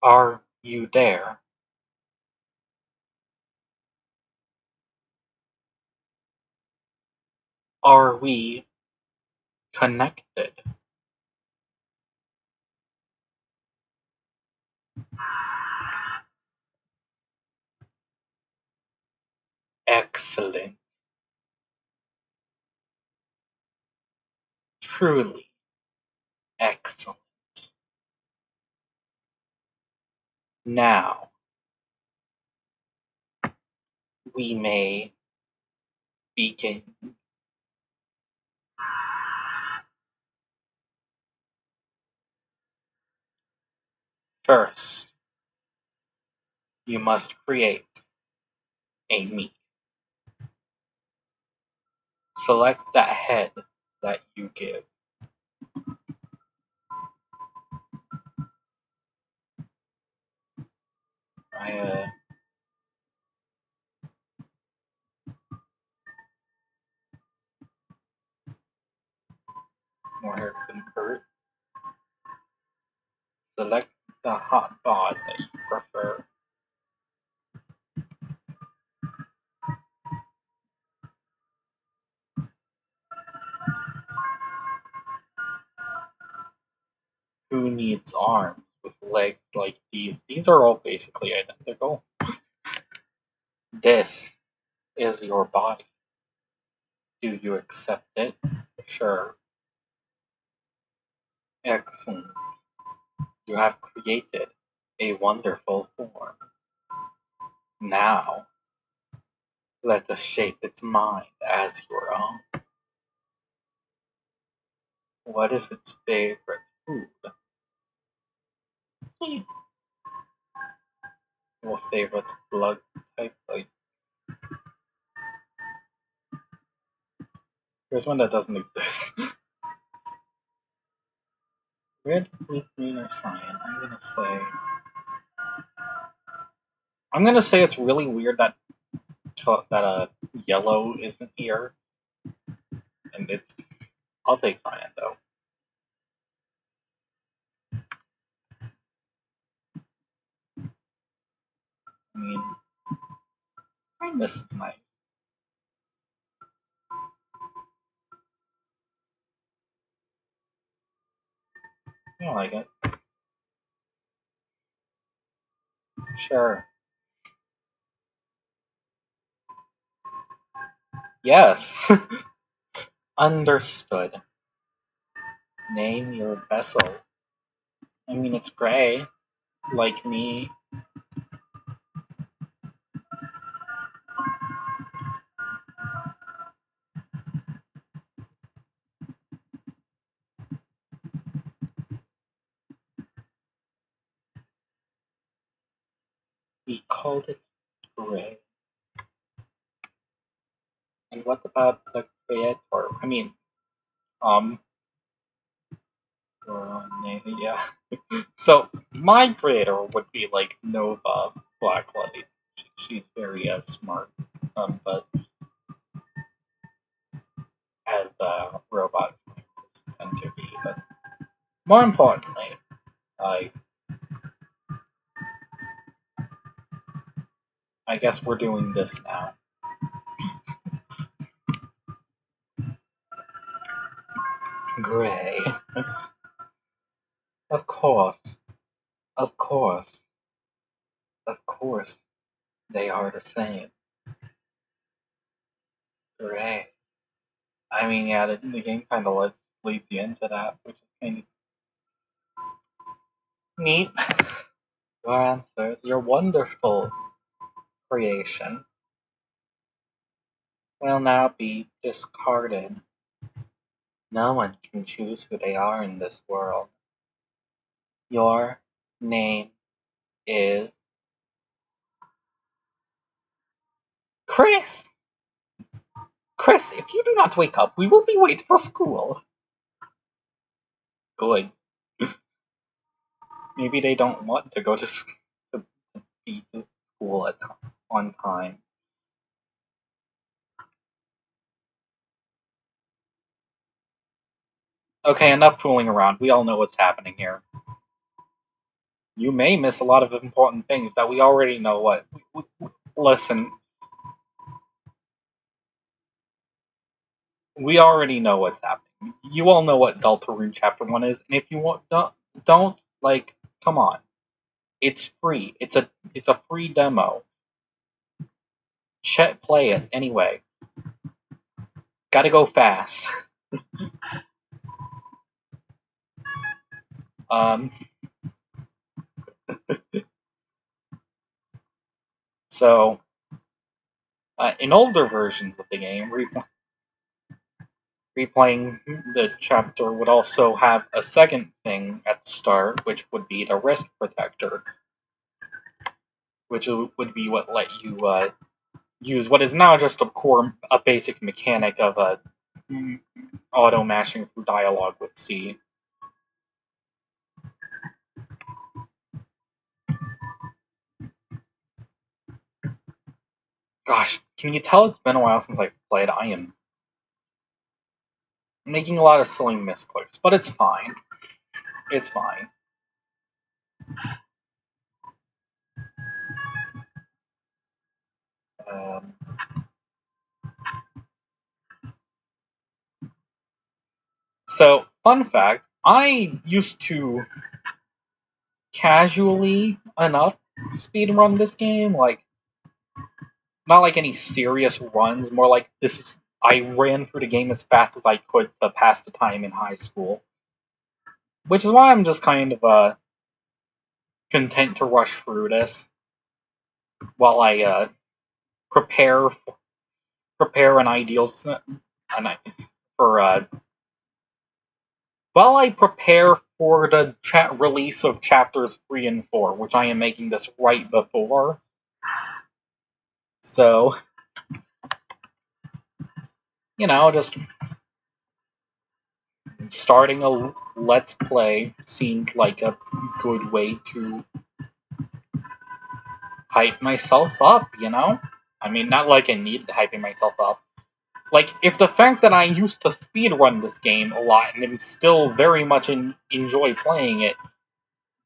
Are you there? Are we connected? Excellent. Truly excellent. Now we may begin. First, you must create a me. Select that head that you give. I, more hair convert. Select the hot bod that you prefer. Who needs arms with legs like these? These are all basically identical. This is your body. Do you accept it? Sure. Excellent. You have created a wonderful form. Now, let us shape its mind as your own. What is its favorite food? Sweet. What favorite blood type? Like, there's one that doesn't exist. Red, blue, green, or cyan? I'm gonna say it's really weird that yellow isn't here, and it's. I'll take cyan though. I mean, this is nice. I like it. Sure. Yes. Understood. Name your vessel. I mean, it's gray, like me. We called it gray. And what about the creator? I mean, um, yeah. So my creator would be like Nova Blacklight. She's very smart, but as robots tend to be. But more importantly, I I guess we're doing this now. Gray. Of course, of course, of course, they are the same. Gray. I mean, yeah, the game kind of leads you into that, which is kind of neat. Your answers, your wonderful creation, will now be discarded. No one can choose who they are in this world. Your name is Chris. Chris, if you do not wake up, we will be late for school. Good. Maybe they don't want to go to be to school on time. Okay, enough fooling around. We all know what's happening here. you may miss a lot of important things that we already know what. Listen, we already know what's happening. You all know what Deltarune Chapter 1 is, and if you don't, like, come on. It's free. It's a free demo. Play it anyway. Gotta go fast. Um, so, in older versions of the game, replaying the chapter would also have a second thing at the start, which would be the wrist protector, which would be what let you use what is now just a basic mechanic of auto mashing through dialogue with C. Gosh, can you tell it's been a while since I've played? I am making a lot of silly misclicks, but it's fine. It's fine. Um, so, fun fact, I used to casually enough speedrun this game, like, not like any serious runs, more like I ran through the game as fast as I could to pass the time in high school. Which is why I'm just kind of content to rush through this while I prepare an ideal for while I prepare for the release of chapters 3 and 4, which I am making this right before. So, just starting a let's play seemed like a good way to hype myself up, I mean, not like I needed hyping myself up. Like, if the fact that I used to speedrun this game a lot and am still very much enjoy playing it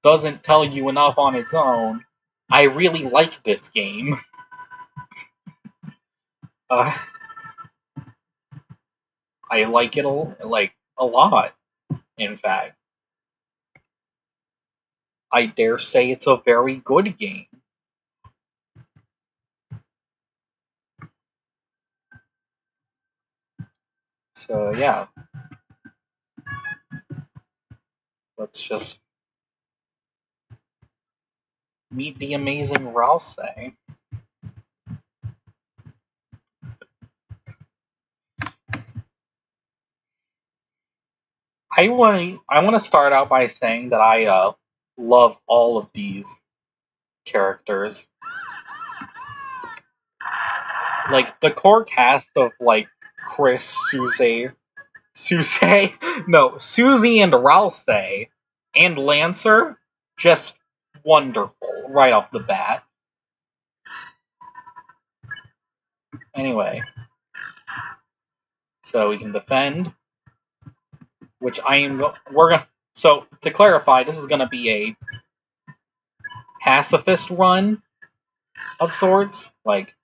doesn't tell you enough on its own, I really like this game. Uh, I like it a lot, in fact. I dare say it's a very good game. So, yeah. Let's just meet the amazing Rouse. I want to start out by saying that I love all of these characters. Like, the core cast of, like, Chris, Susie and Rouse and Lancer, just wonderful right off the bat. Anyway, so we can defend, which so to clarify, this is gonna be a pacifist run of sorts, like,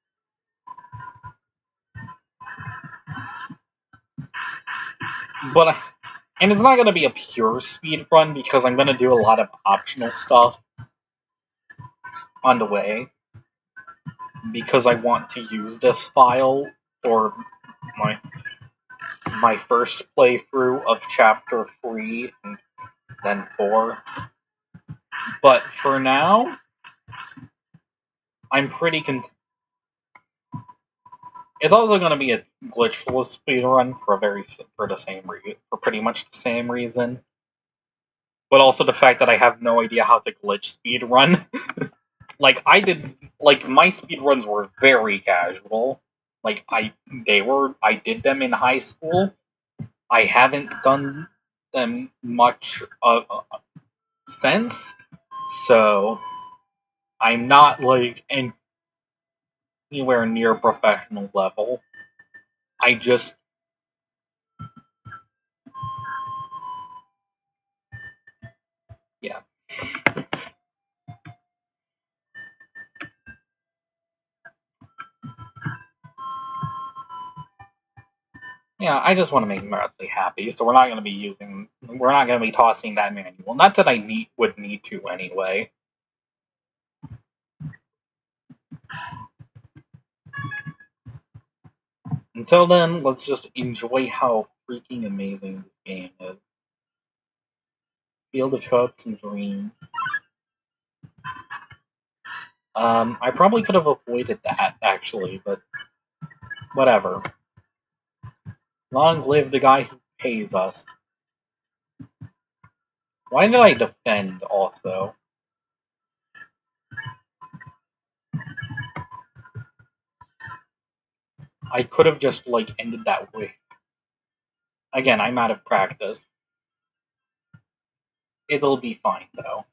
but and it's not gonna be a pure speed run because I'm gonna do a lot of optional stuff on the way because I want to use this file for my first playthrough of chapter 3 and then 4. But for now, I'm pretty It's also going to be a glitchless speedrun for pretty much the same reason. But also the fact that I have no idea how to glitch speedrun. Like, my speedruns were very casual. Like, I did them in high school. I haven't done them much since, so I'm not, like, anywhere near professional level. I just yeah. Yeah, I just want to make Marcy happy, so we're not going to be tossing that manual. Not that I would need to anyway. Until then, let's just enjoy how freaking amazing this game is. Field of Hopes and Dreams. I probably could have avoided that, actually, but whatever. Long live the guy who pays us. Why did I defend, also? I could have just, like, ended that way. Again, I'm out of practice. It'll be fine, though.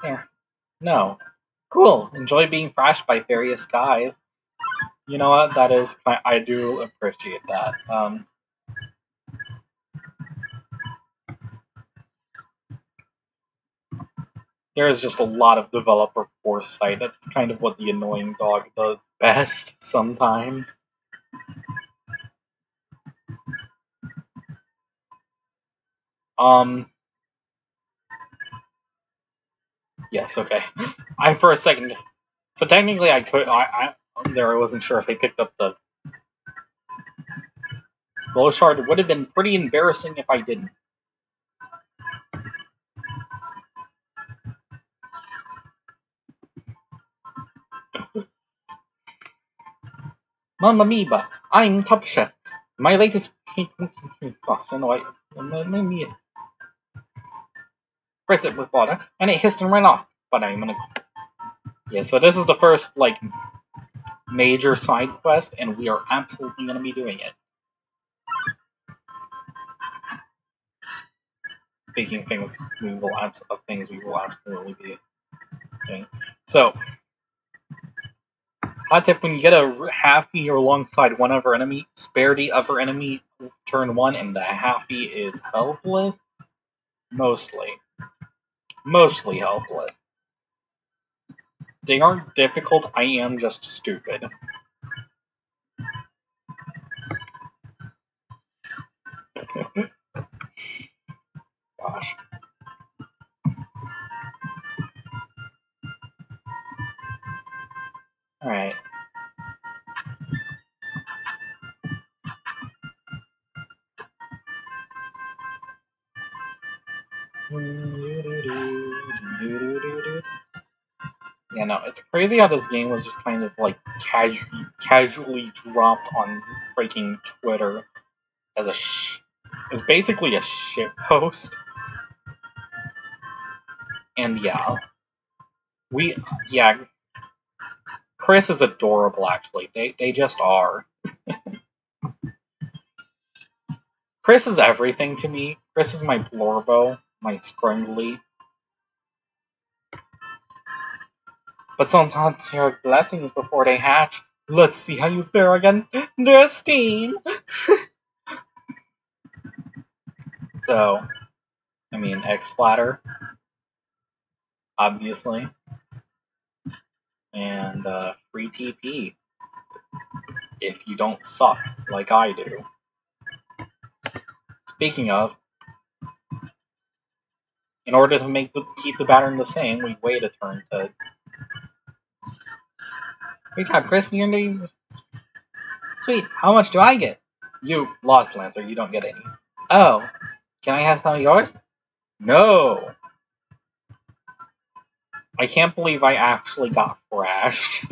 Yeah. No. Cool. Enjoy being thrashed by various guys. You know what? That is, I do appreciate that. There is just a lot of developer foresight. That's kind of what the annoying dog does best sometimes. Yes, okay. I for a second. So technically, I could. I wasn't sure if I picked up the glow shard. It would have been pretty embarrassing if I didn't. Mamma mia! I'm Top Chef. My latest. Spritz it with water, and it hissed and ran off. But I'm gonna. Yeah, so this is the first, like, major side quest, and we are absolutely gonna be doing it. Speaking of things we will absolutely be doing. So, hot tip: when you get a halfie alongside one other enemy, spare the other enemy turn 1, and the halfie is helpless. Mostly helpless. They aren't difficult. I am just stupid. Gosh. Alright. Yeah, no, it's crazy how this game was just kind of like casually dropped on freaking Twitter as as basically a shit post. And yeah, Chris is adorable. Actually, they just are. Chris is everything to me. Chris is my Blorbo, my Scrungly. But sometimes your blessings before they hatch. Let's see how you fare against their steam. So, I mean, X-Flatter, obviously. And free TP, if you don't suck like I do. Speaking of, in order to keep the pattern the same, we wait a turn to... We got Chris in your name. Sweet, how much do I get? You, Lost Lancer, you don't get any. Oh, can I have some of yours? No! I can't believe I actually got thrashed.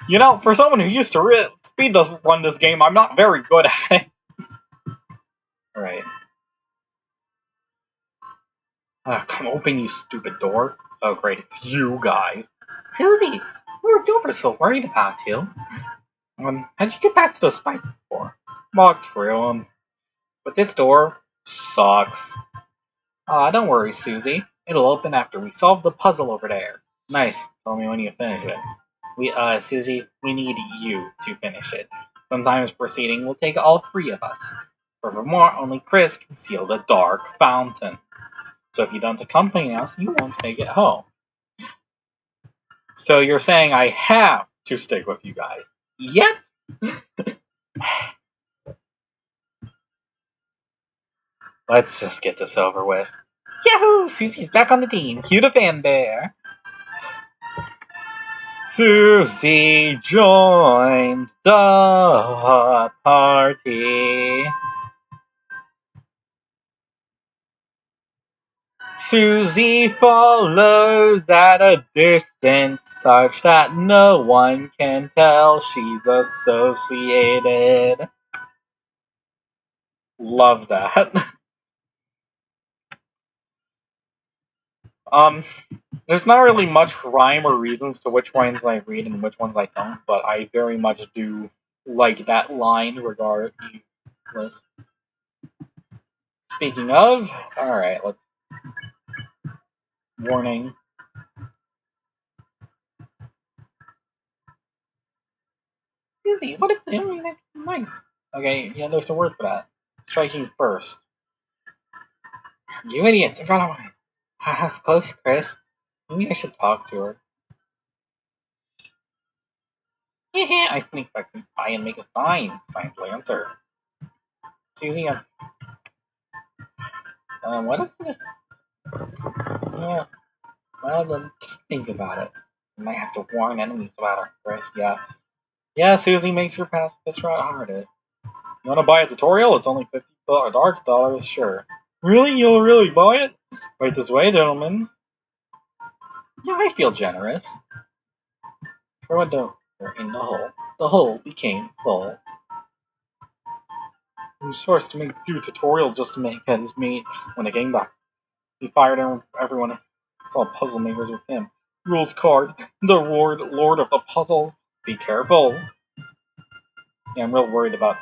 You know, for someone who used to speed run this game, I'm not very good at it. Alright. Come open, you stupid door. Oh great, it's you guys. Susie, we were so worried about you. How'd you get past those spikes before? Walked through them. But this door sucks. Don't worry, Susie. It'll open after we solve the puzzle over there. Nice. Tell me when you finish it. Susie, we need you to finish it. Sometimes proceeding will take all 3 of us. Furthermore, only Chris can seal the dark fountain. So if you don't accompany us, you won't make it home. So you're saying I have to stick with you guys? Yep. Let's just get this over with. Yahoo! Susie's back on the team. Cue the fanfare. Susie joined the party. Susie follows at a distance such that no one can tell she's associated. Love that. There's not really much rhyme or reasons to which ones I read and which ones I don't, but I very much do like that line regardless. Speaking of, alright, let's... Warning. Susie, what if they only make nice? Okay, yeah, there's a word for that. Striking first. You idiots, I got away. That's close, Chris. Maybe I should talk to her. I sneak back by and make a sign. Sign Lancer. Susie, what if I just... Yeah, well, then just think about it. You might have to warn enemies about her, Chris, yeah. Yeah, Susie makes her pacifist route harder. You wanna buy a tutorial? It's only $50 dark dollars, sure. Really? You'll really buy it? Right this way, gentlemen. Yeah, I feel generous. Throw a door in the hole. The hole became full. He was forced to make do tutorials just to make ends meet. When it came back, he fired everyone. Saw puzzle makers with him. Rules card. The Lord of the Puzzles. Be careful. Yeah, I'm real worried about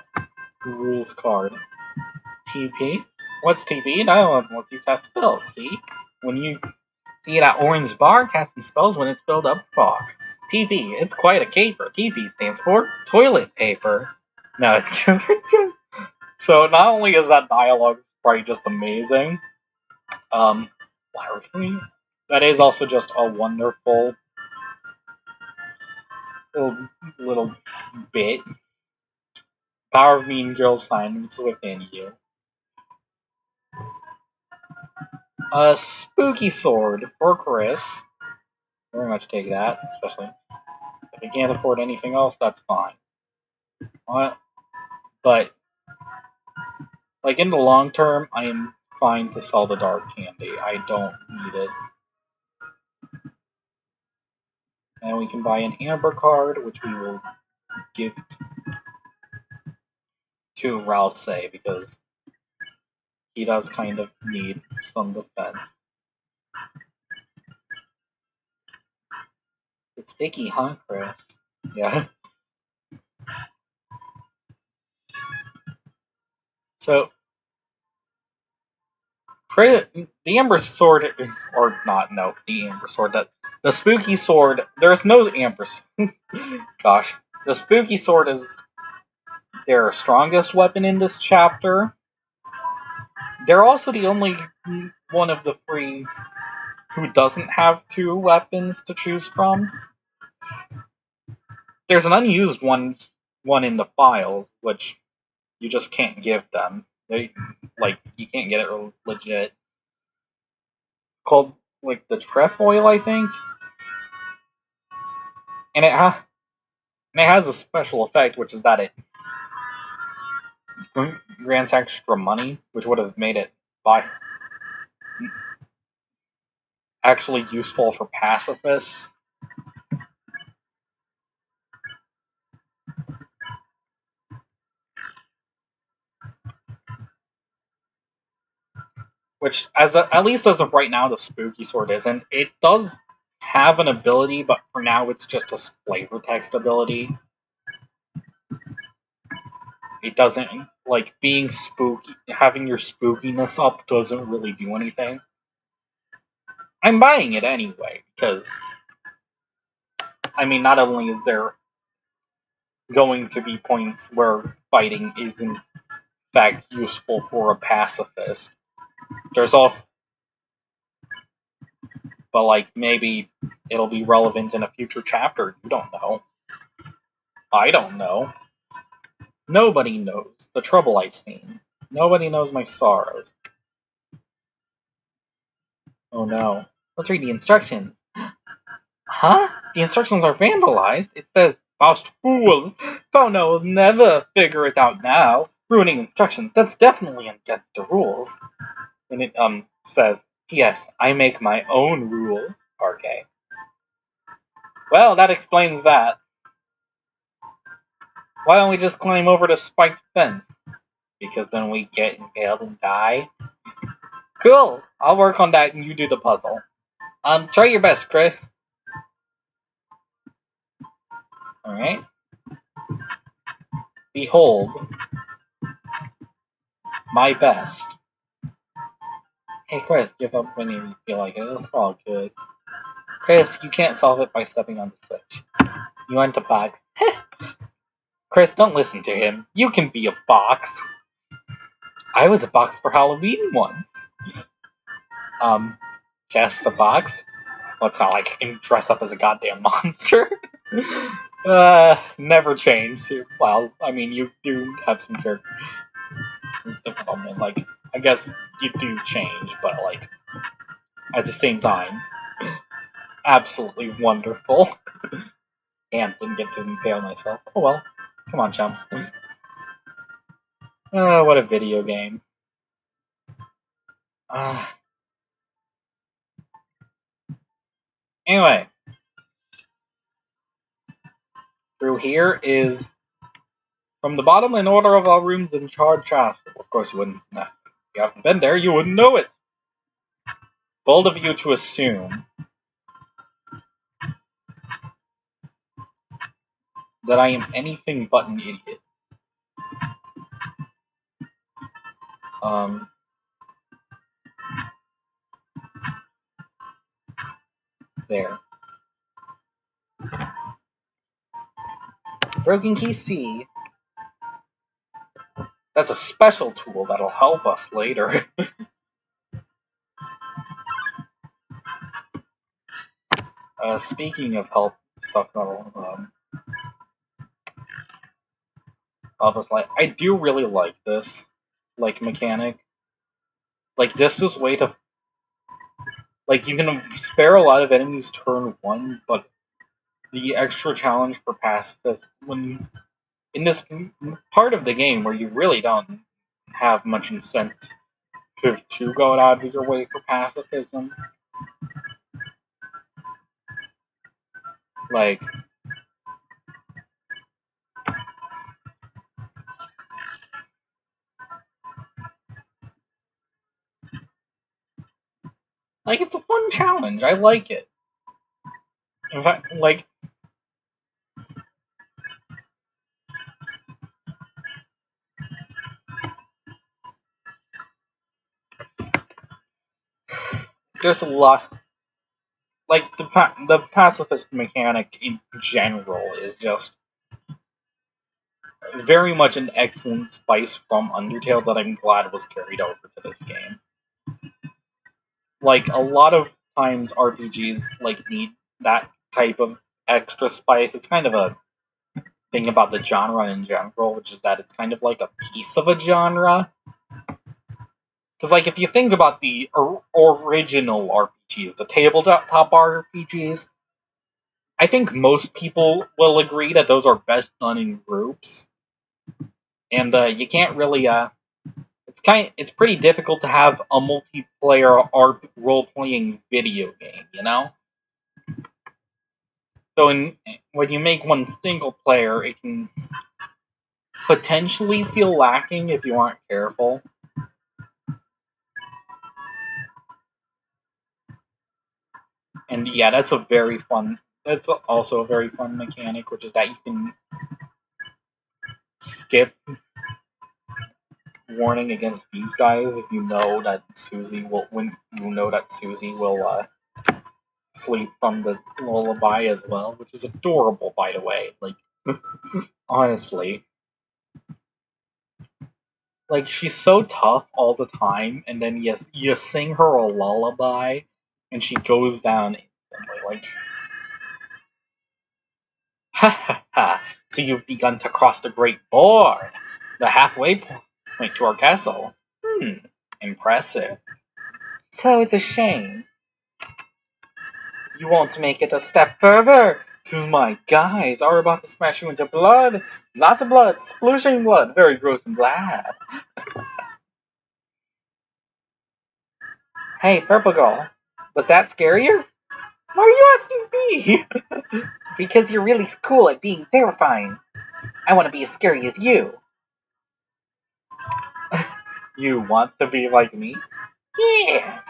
rules card. TP? What's TP? That lets you cast spells, see? When you see that orange bar, casting spells when it's filled up with fog. TP, it's quite a caper. TP stands for toilet paper. No, it's just... So not only is that dialogue probably just amazing, that is also just a wonderful little bit. Power of Mean Girls signs within you. A spooky sword for Chris. Very much take that, especially if you can't afford anything else. That's fine. But like in the long term, I am fine to sell the dark candy. I don't need it. And we can buy an amber card, which we will give to Ralph Say because he does kind of need some defense. It's sticky, huh, Chris? Yeah. So, the Amber Sword, or not, no, the Amber Sword, the Spooky Sword, there's no Amber Gosh. The Spooky Sword is their strongest weapon in this chapter. They're also the only one of the three who doesn't have two weapons to choose from. There's an unused one in the files, which you just can't give them. You can't get it legit. It's called, the trefoil, I think? And it has a special effect, which is that it grants extra money, which would have made it actually useful for pacifists. Which, at least as of right now, the Spooky Sword isn't. It does have an ability, but for now it's just a flavor text ability. It doesn't, being spooky, having your spookiness up doesn't really do anything. I'm buying it anyway, because, not only is there going to be points where fighting isn't fact useful for a pacifist. There's all, but like maybe it'll be relevant in a future chapter. You don't know. I don't know. Nobody knows the trouble I've seen. Nobody knows my sorrows. Oh no. Let's read the instructions. Huh? The instructions are vandalized? It says, Faust fools! Fauna will never figure it out now. Ruining instructions, that's definitely against the rules. And it, says, P.S. I make my own rules. RK. Well, that explains that. Why don't we just climb over the spiked fence? Because then we get impaled and die? Cool! I'll work on that and you do the puzzle. Try your best, Chris. Alright. Behold. My best. Hey, Chris, give up when you feel like it. It's all good. Chris, you can't solve it by stepping on the switch. You want a box? Chris, don't listen to him. You can be a box. I was a box for Halloween once. Just a box? Well, it's not like I can dress up as a goddamn monster. Never change. Well, I mean, you do have some character development. Like, I guess you do change, but, like, at the same time, absolutely wonderful. And didn't get to impale myself. Oh well. Come on, chumps. Oh, what a video game. Anyway. Through here is from the bottom in order of our rooms in charred castle. Of course, you wouldn't. Nah, if you haven't been there, you wouldn't know it. Bold of you to assume that I am anything but an idiot. There. Broken key C. That's a special tool that'll help us later. Speaking of help stuff that'll help us, like, I do really like this, like, mechanic. Like, this is way to, like, you can spare a lot of enemies turn 1, but the extra challenge for pacifists when in this part of the game where you really don't have much incentive to go out of your way for pacifism, like it's a fun challenge. I like it. In fact, like, there's a lot. Like, the pacifist mechanic in general is just very much an excellent spice from Undertale that I'm glad was carried over to this game. Like, a lot of times RPGs like need that type of extra spice. It's kind of a thing about the genre in general, which is that it's kind of like a piece of a genre. Because, like, if you think about the original RPGs, the tabletop RPGs, I think most people will agree that those are best done in groups. And you can't really it's pretty difficult to have a multiplayer role-playing video game, you know? So when you make one single player, it can potentially feel lacking if you aren't careful. And yeah, that's also a very fun mechanic, which is that you can skip warning against these guys if you know that Susie will sleep from the lullaby as well, which is adorable, by the way. Like, honestly. Like, she's so tough all the time, and then you sing her a lullaby, and she goes down instantly. Like, ha ha ha! So you've begun to cross the Great Board, the halfway point to our castle. Impressive. So it's a shame you won't make it a step further, because my guys are about to smash you into blood. Lots of blood, splooshing blood, very gross and glad. Hey, Purple Girl, was that scarier? Why are you asking me? Because you're really cool at being terrifying. I want to be as scary as you. You want to be like me? Yeah.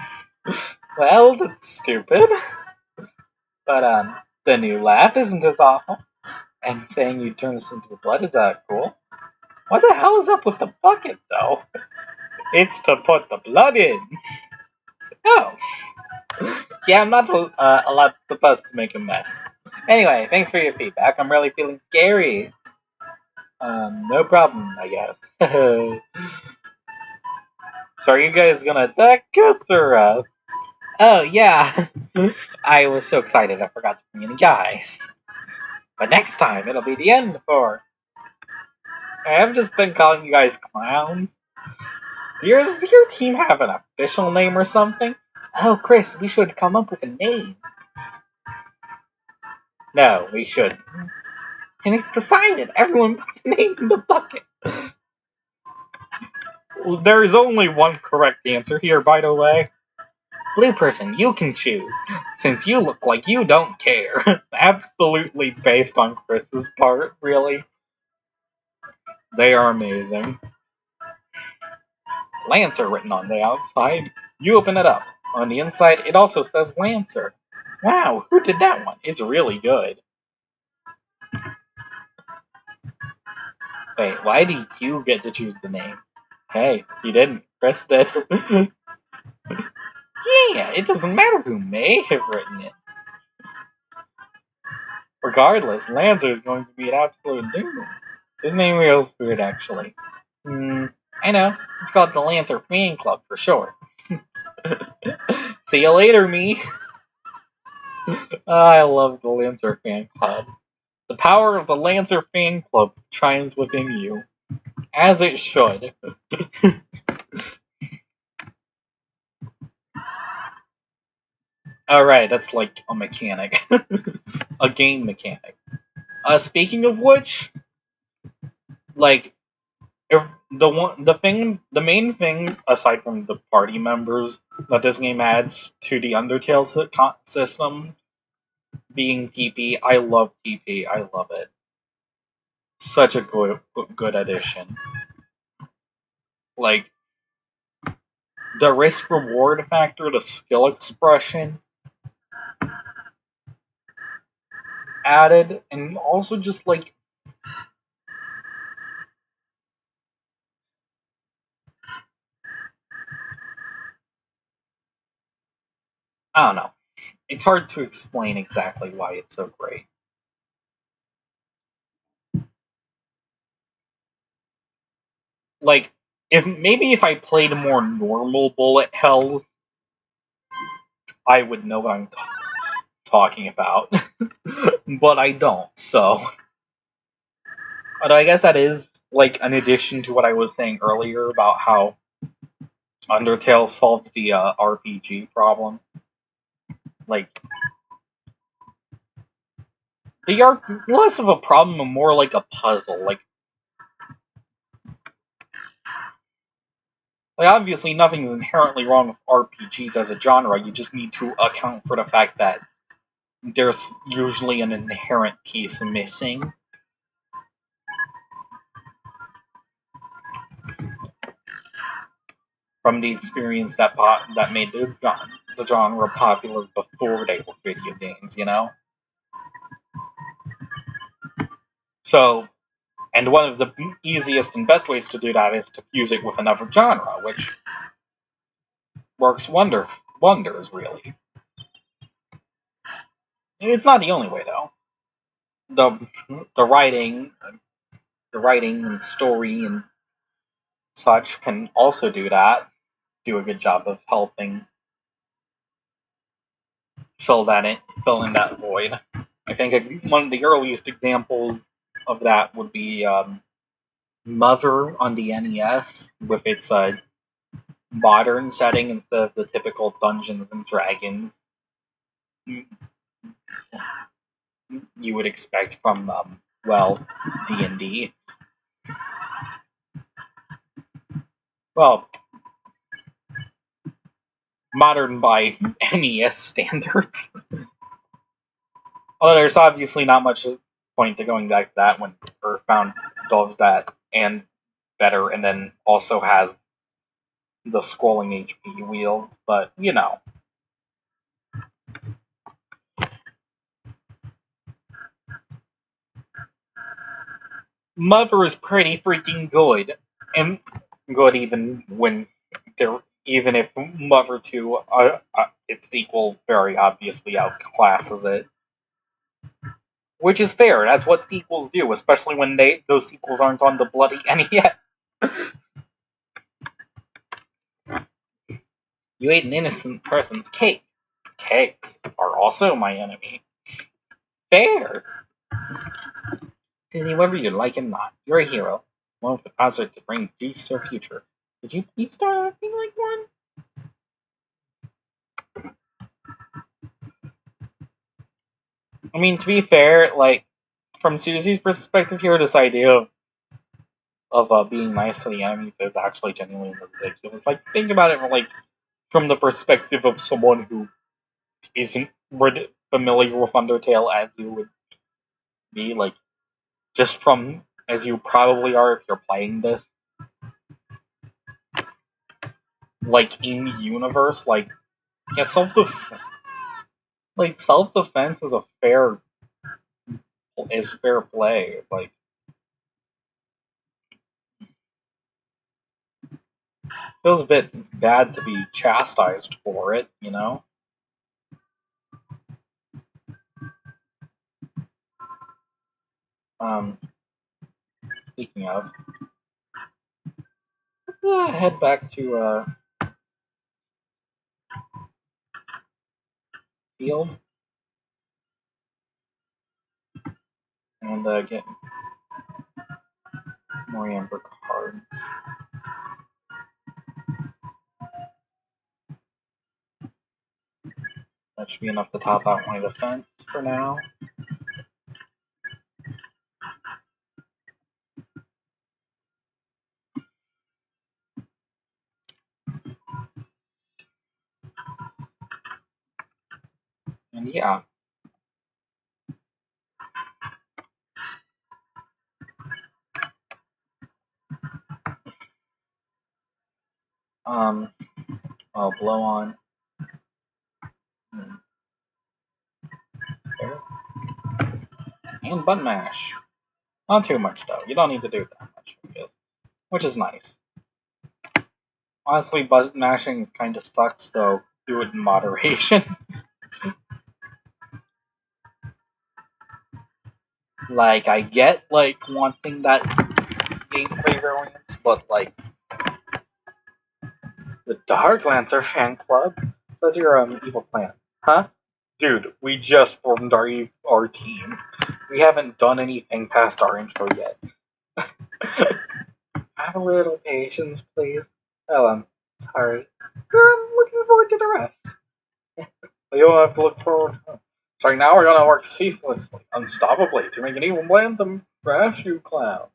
Well, that's stupid. But, the new laugh isn't as awful. And saying you turn us into blood is, cool. What the hell is up with the bucket, though? It's to put the blood in. Oh. Yeah, I'm not allowed supposed to make a mess. Anyway, thanks for your feedback. I'm really feeling scary. No problem, I guess. So are you guys gonna attack us or? Oh yeah, I was so excited I forgot to bring any guys. But next time it'll be the end for. I've just been calling you guys clowns. Does your team have an official name or something? Oh, Chris, we should come up with a name. No, we shouldn't. And it's decided. Everyone puts a name in the bucket. There is only one correct answer here, by the way. Blue person, you can choose, since you look like you don't care. Absolutely based on Chris's part, really. They are amazing. Lancer written on the outside. You open it up. On the inside, it also says Lancer. Wow, who did that one? It's really good. Wait, why did you get to choose the name? Hey, you didn't. Chris did. Yeah, it doesn't matter who may have written it. Regardless, Lancer is going to be an absolute doom. His name feels weird, actually. I know. It's called the Lancer Fan Club for short. See you later, me. I love the Lancer Fan Club. The power of the Lancer Fan Club shines within you. As it should. Alright, that's like a mechanic. A game mechanic. Speaking of which, like, if the main thing, aside from the party members, that this game adds to the Undertale system, being TP, I love TP, I love it. Such a good addition. Like, the risk reward factor, the skill expression added, and also just like, I don't know. It's hard to explain exactly why it's so great. Like, if I played more normal bullet hells, I would know what I'm talking about. But I don't, so. But I guess that is like an addition to what I was saying earlier about how Undertale solved the RPG problem. Like, they are less of a problem and more like a puzzle. Like obviously nothing's inherently wrong with RPGs as a genre. You just need to account for the fact that there's usually an inherent piece missing. From the experience that made the genre popular before they were video games, you know? So, and one of the easiest and best ways to do that is to fuse it with another genre, which works wonders, really. It's not the only way, though. The the writing and story and such can also do that, do a good job of helping fill in that void. I think one of the earliest examples of that would be Mother on the NES with its modern setting instead of the typical Dungeons and Dragons you would expect from well, D&D. Well, modern by NES standards. Well, there's obviously not much point to going back to that when Earthbound does that and better, and then also has the scrolling HP wheels, but you know. Mother is pretty freaking good, and good even if Mother 2, its sequel, very obviously outclasses it. Which is fair. That's what sequels do, especially when those sequels aren't on the bloody NES. You ate an innocent person's cake. Cakes are also my enemy. Fair. Susie, whether you like it or not, you're a hero. One with the power to bring peace to our future. Could you please start acting like one? I mean, to be fair, like, from Susie's perspective here, this idea of being nice to the enemies is actually genuinely ridiculous. Like, think about it from the perspective of someone who isn't familiar with Undertale as you would be, like, just from as you probably are if you're playing this. Like, in universe, like, yeah, self defense is fair play. Like, feels a bit bad to be chastised for it, you know? Um, Speaking of, let's head back to field and get more amber cards. That should be enough to top out my defense for now. And yeah. I'll blow on. Spare. And button mash. Not too much though. You don't need to do that much, I guess. Which is nice. Honestly, button mashing kind of sucks, so do it in moderation. Like, I get, like, wanting that gameplay variance, but, like, the Dark Lancer fan club says you're evil plan. Huh? Dude, we just formed our team. We haven't done anything past our intro yet. Have a little patience, please. Oh, I'm sorry. I'm looking forward to the rest. You'll have to look forward. So now we're gonna work ceaselessly, unstoppably, to make an evil plan to crash you clowns.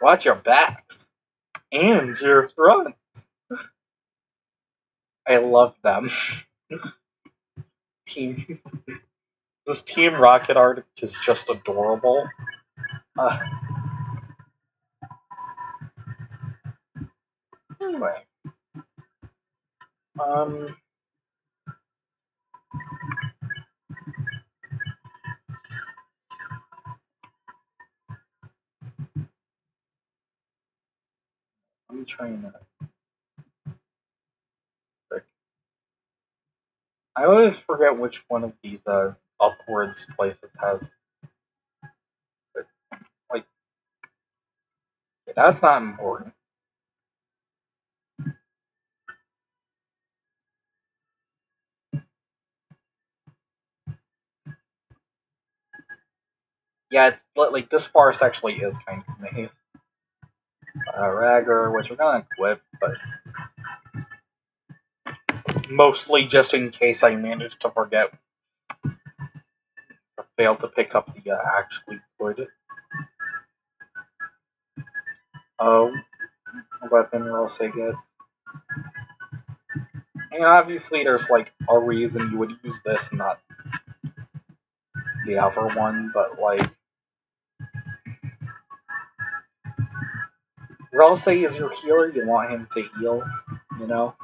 Watch your backs. And your fronts. I love them. Team. This Team Rocket art is just adorable. Anyway. Um. Let me try and. I always forget which one of these upwards places has. Like, that's not important. Yeah, it's like this forest actually is kind of nice. Ragger, which we're gonna equip, but mostly just in case I manage to forget or fail to pick up the actually good weapon Rose gets. And obviously there's like a reason you would use this and not the other one, but like Rose is your healer, you want him to heal, you know?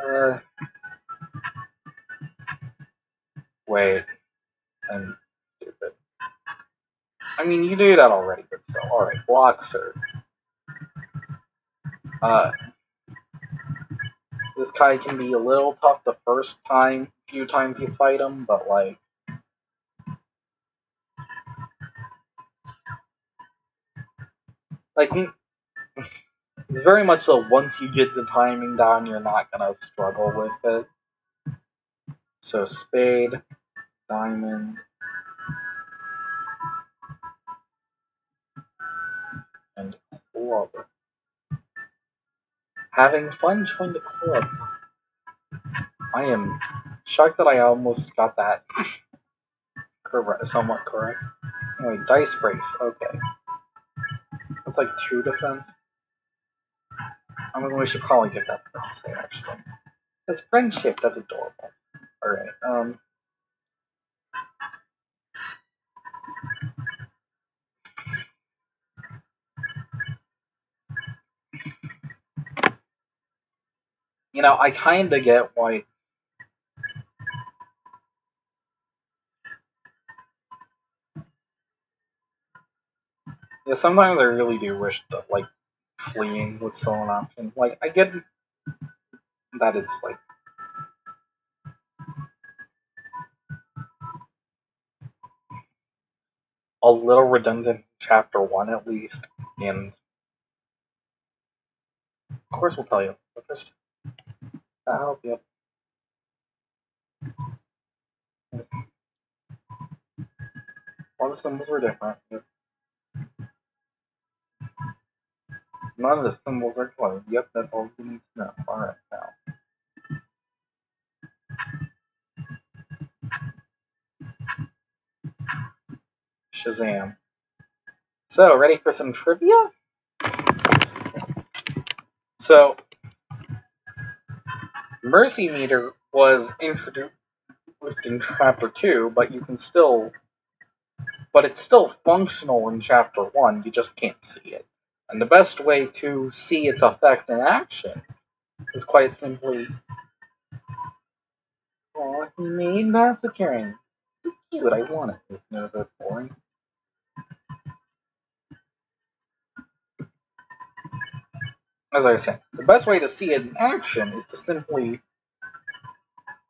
Uh wait, I'm stupid. I mean you do that already, but still. Alright, block sir. This guy can be a little tough the first few times you fight him, but like it's very much so once you get the timing down, you're not gonna struggle with it. So spade, diamond, and club. Having fun join the club. I am shocked that I almost got that somewhat correct. Anyway, dice brace. Okay, that's like 2 defense. I mean, we should probably get that for say actually. That's friendship. That's adorable. All right. You know, I kind of get why. Yeah, sometimes I really do wish that like fleeing was still an option. Like, I get that it's like a little redundant in chapter 1 at least, and of course we'll tell you. But first, that'll help you. All the symbols were different. Yep. None of the symbols are closed. Yep, that's all you need to know. Alright, now. Shazam. So, ready for some trivia? So, Mercy Meter was introduced in chapter 2, but it's still functional in chapter 1, you just can't see it. And the best way to see its effects in action is quite simply, oh, he made massacring. It's cute, I want it. It's no bit boring. As I was saying, the best way to see it in action is to simply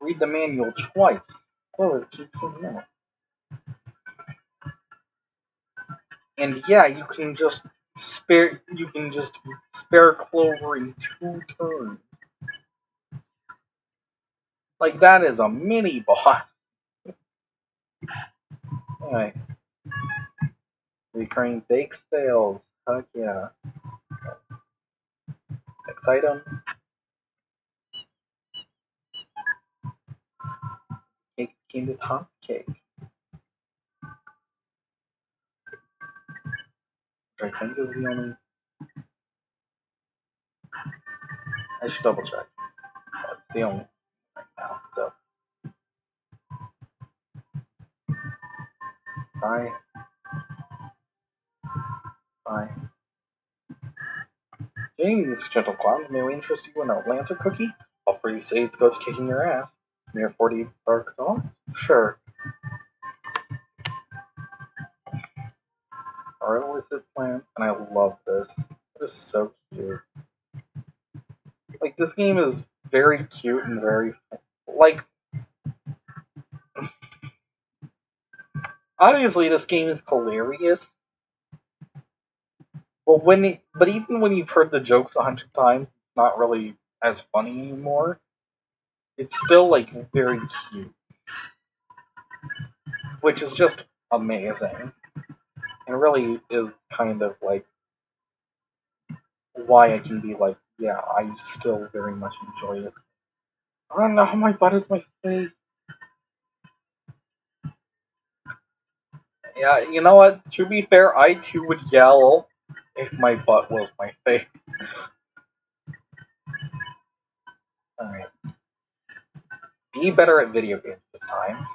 read the manual twice. Oh, it keeps saying no. And yeah, you can just spare Clover in 2 turns. Like, that is a mini boss. Anyway, recurring bake sales. Heck yeah. Next item. Cake came with hot cake. Which I think is the only. I should double check. That's the only right now. So. Bye. Bye. Greetings, gentle clowns. May we interest you in a Lancer cookie? All free seeds go to kicking your ass. Mere 40 dark dollars? Sure. Our illicit plants, and I love this. It is so cute. Like, this game is very cute and very, like, obviously this game is hilarious. But even when you've heard the jokes 100 times, it's not really as funny anymore. It's still like very cute. which is just amazing. And really is kind of like why I can be like, yeah, I still very much enjoy this. Oh no, my butt is my face. Yeah, you know what? To be fair, I too would yell if my butt was my face. Alright. Be better at video games this time.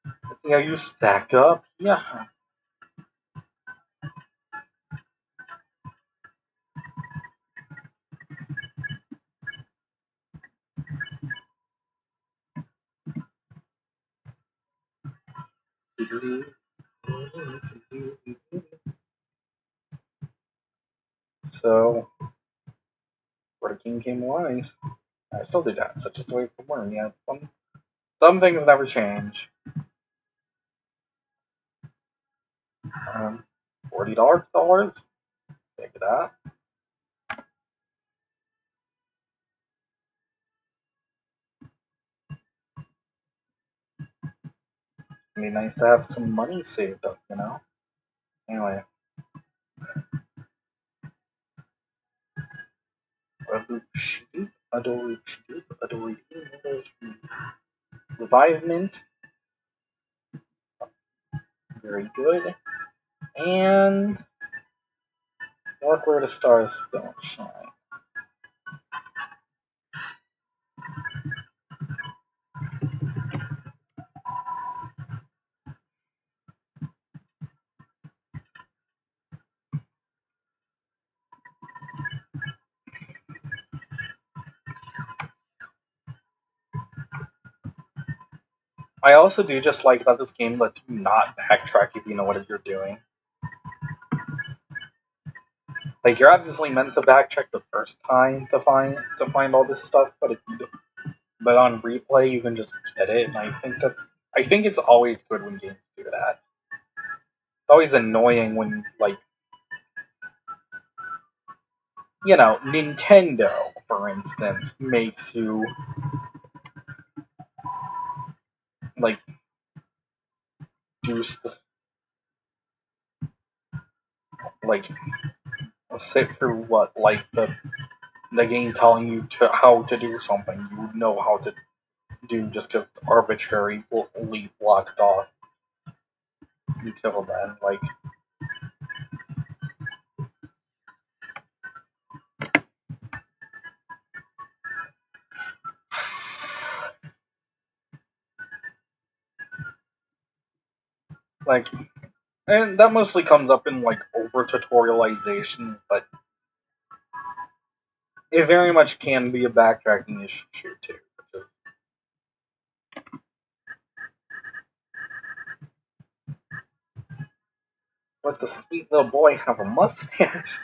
Let's see how you stack up. Yeah. So, where the king came wise. I still do that, so just wait for more. Yeah, some things never change. $40? Take that. It'd be nice to have some money saved up, you know? Anyway. Revivement. Very good. And look where the stars don't shine. I also do just like that this game lets you not backtrack if you know what you're doing. Like you're obviously meant to backtrack the first time to find all this stuff, but but on replay you can just get it, and I think it's always good when games do that. It's always annoying when like you know, Nintendo, for instance, makes you like do like sit through what like the game telling you to how to do something you would know how to do just because it's arbitrarily blocked off until then. Like, and that mostly comes up in like over tutorializations, but it very much can be a backtracking issue too. Which is, what's a sweet little boy have a mustache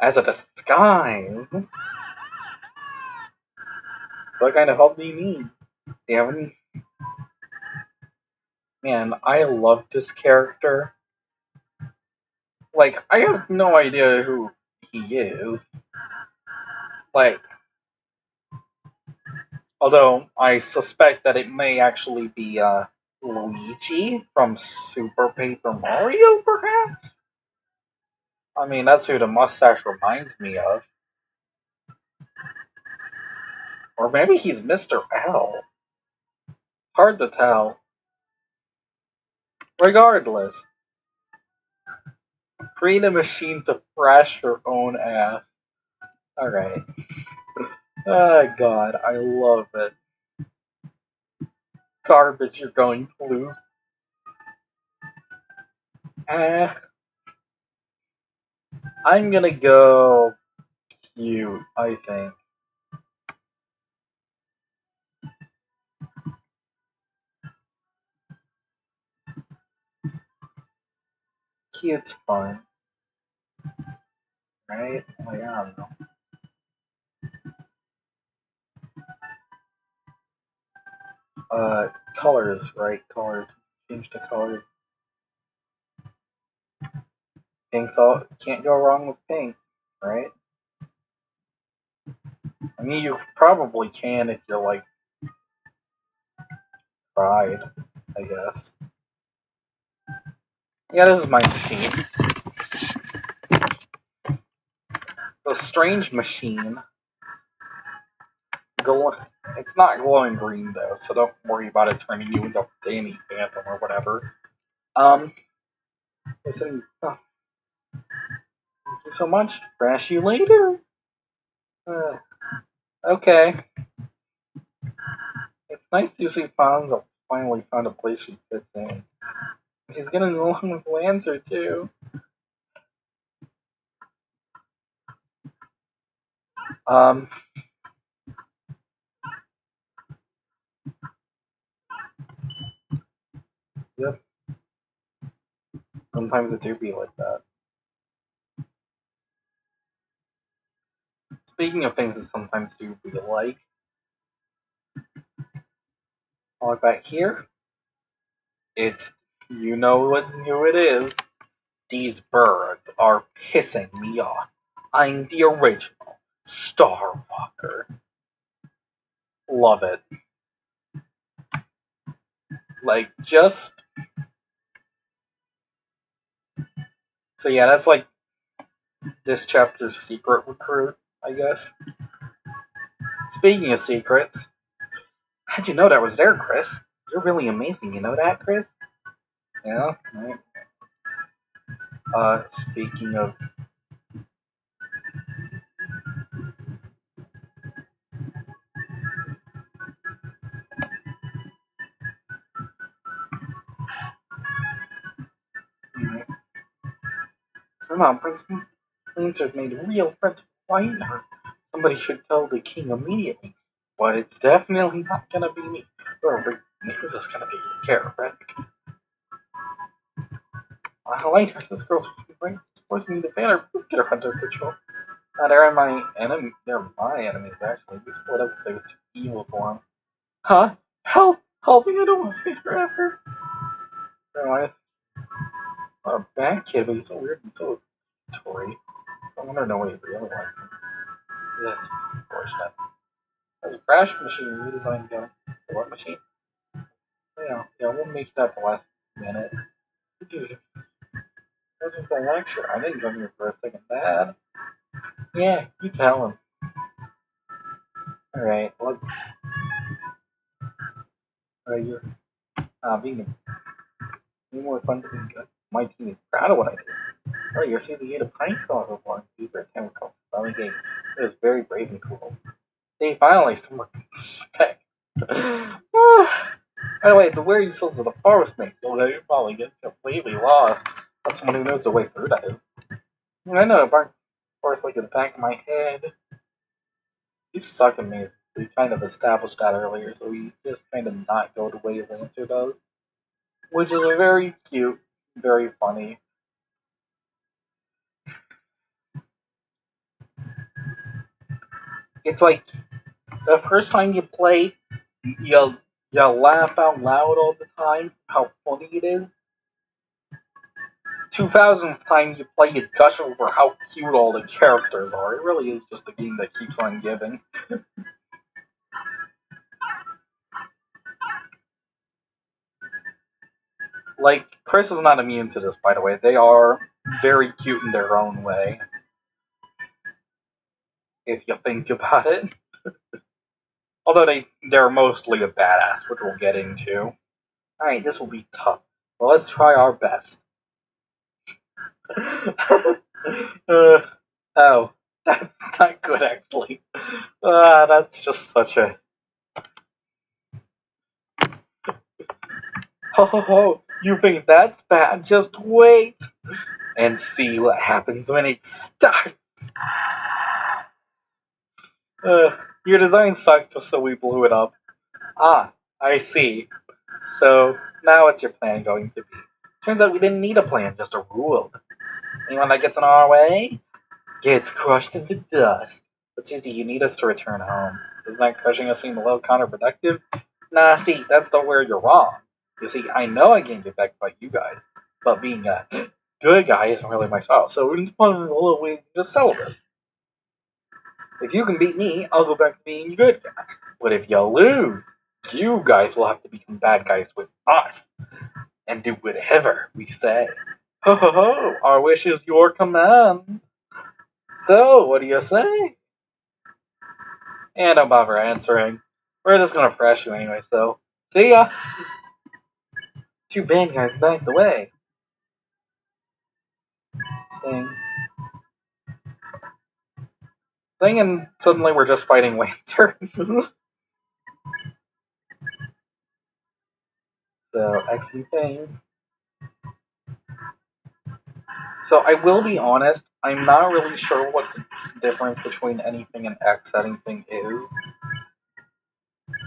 as a disguise? What kind of help do you need? Do you have any? Man, I love this character. Like, I have no idea who he is. Like, although I suspect that it may actually be Luigi from Super Paper Mario, perhaps? I mean, that's who the mustache reminds me of. Or maybe he's Mr. L. Hard to tell. Regardless, create a machine to thrash your own ass. Alright. Oh god, I love it. Garbage, you're going to lose. I'm gonna go cute, I think. Cute's fun. Right? Like, I don't know. Colors, right? Colors. Change the colors. Pink's all can't go wrong with pink, right? I mean, you probably can if you're like pride, I guess. Yeah, this is my machine. The strange machine. It's not glowing green though, so don't worry about it turning you into Danny Phantom or whatever. Listen, oh, thank you so much. Crash you later. Okay. It's nice to see Fonzo finally found a place she fits in. She's getting along with Lancer too. Um, yep. Sometimes it do be like that. Speaking of things that sometimes do be like, all back here, it's you know who it is. These birds are pissing me off. I'm the original Starwalker. Love it. Like just so yeah, that's like this chapter's secret recruit, I guess. Speaking of secrets, how'd you know that was there, Chris? You're really amazing, you know that, Chris? Yeah. Right. Speaking of somehow Prince Lancer's made real friends with Whiteheart. Somebody should tell the king immediately. But it's definitely not gonna be me. Or who's this gonna be? Carrot. Whitehorse, this girl's forcing me to ban her. Let's get her under control. They're my enemy. They're my enemies, actually. We split up because I was too evil for them. Huh? Help me! I don't want to fight forever. They're honest. Not a bad kid, but he's so weird and so Tory. I want to know what he really likes. That's unfortunate. There's a crash machine redesigned gun. The what machine? Yeah, we'll make that the last minute. Dude, that's what the lecture. I didn't come here for a second, Dad. Yeah, you tell him. Alright, let's. You're being more fun to be good. My team is proud of what I do. Oh, you're season 8 of Pine Crawl before favorite chemical spelling game. It was very brave and cool. See, finally, some respect. By the way, beware yourselves of the forest mate. You'll probably get completely lost. That's someone who knows the way through, that is. I know the bark forest like in the back of my head. You suck at me. We kind of established that earlier, so we just kind of not go the way Lancer does. Which is very cute, very funny. It's like the first time you play, you laugh out loud all the time, how funny it is. 2000th time you play, you gush over how cute all the characters are. It really is just a game that keeps on giving. Like, Chris is not immune to this, by the way. They are very cute in their own way. If you think about it. Although they're mostly a badass, which we'll get into. Alright, this will be tough. Well, let's try our best. Oh, that's not good, actually. That's just such a... Ho ho ho, you think that's bad? Just wait and see what happens when it starts. Your design sucked, so we blew it up. Ah, I see. So, now what's your plan going to be? Turns out we didn't need a plan, just a rule. Anyone that gets in our way gets crushed into dust. But Susie, you need us to return home. Isn't that crushing us seem a little counterproductive? Nah, see, that's the where you're wrong. You see, I know I gained it back by you guys, but being a good guy isn't really my style, so we just wanted a little way to settle this. If you can beat me, I'll go back to being a good guy. But if you lose, You guys will have to become bad guys with us and do whatever we say. Ho ho ho! Our wish is your command. So, what do you say? And don't bother answering. We're just gonna thrash you anyway, so see ya! Two bad guys backed away. Sing. Sing, and suddenly we're just fighting Lancer. So, XP thing. So, I will be honest, I'm not really sure what the difference between anything and X anything is.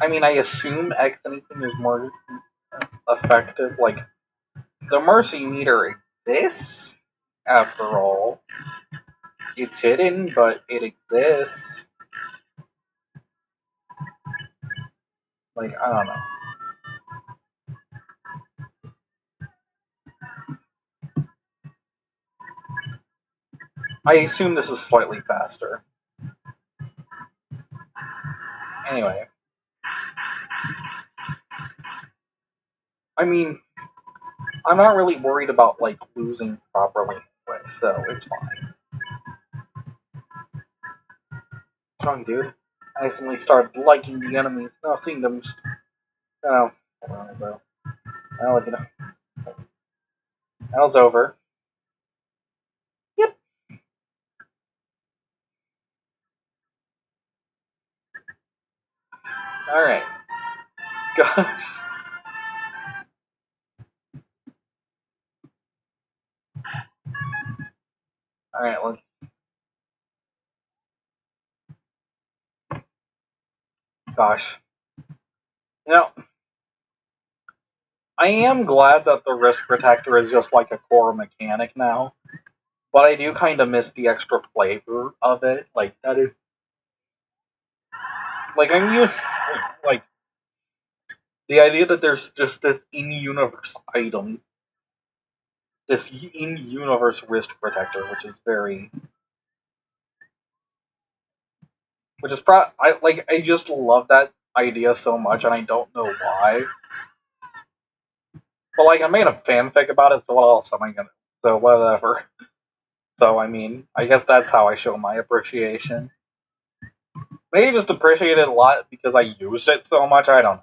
I mean, I assume X anything is more effective. Like, the Mercy meter exists, after all. It's hidden, but it exists. Like, I don't know. I assume this is slightly faster. Anyway. I mean, I'm not really worried about, like, losing properly anyway, so it's fine. What's wrong, dude? I suddenly started liking the enemies, now seeing them just, oh, bro. I'll let you know. Now it's over. Yep. Alright. Gosh. Alright, let's... Gosh. You know, I am glad that the wrist protector is just like a core mechanic now, but I do kind of miss the extra flavor of it. Like, that is... Like, I'm used... Like, the idea that there's just this in-universe item, this in-universe wrist protector, which is very... Which is I just love that idea so much, and I don't know why. But, like, I made a fanfic about it, so what else am I gonna... So, whatever. So, I mean, I guess that's how I show my appreciation. Maybe just appreciate it a lot because I used it so much, I don't know.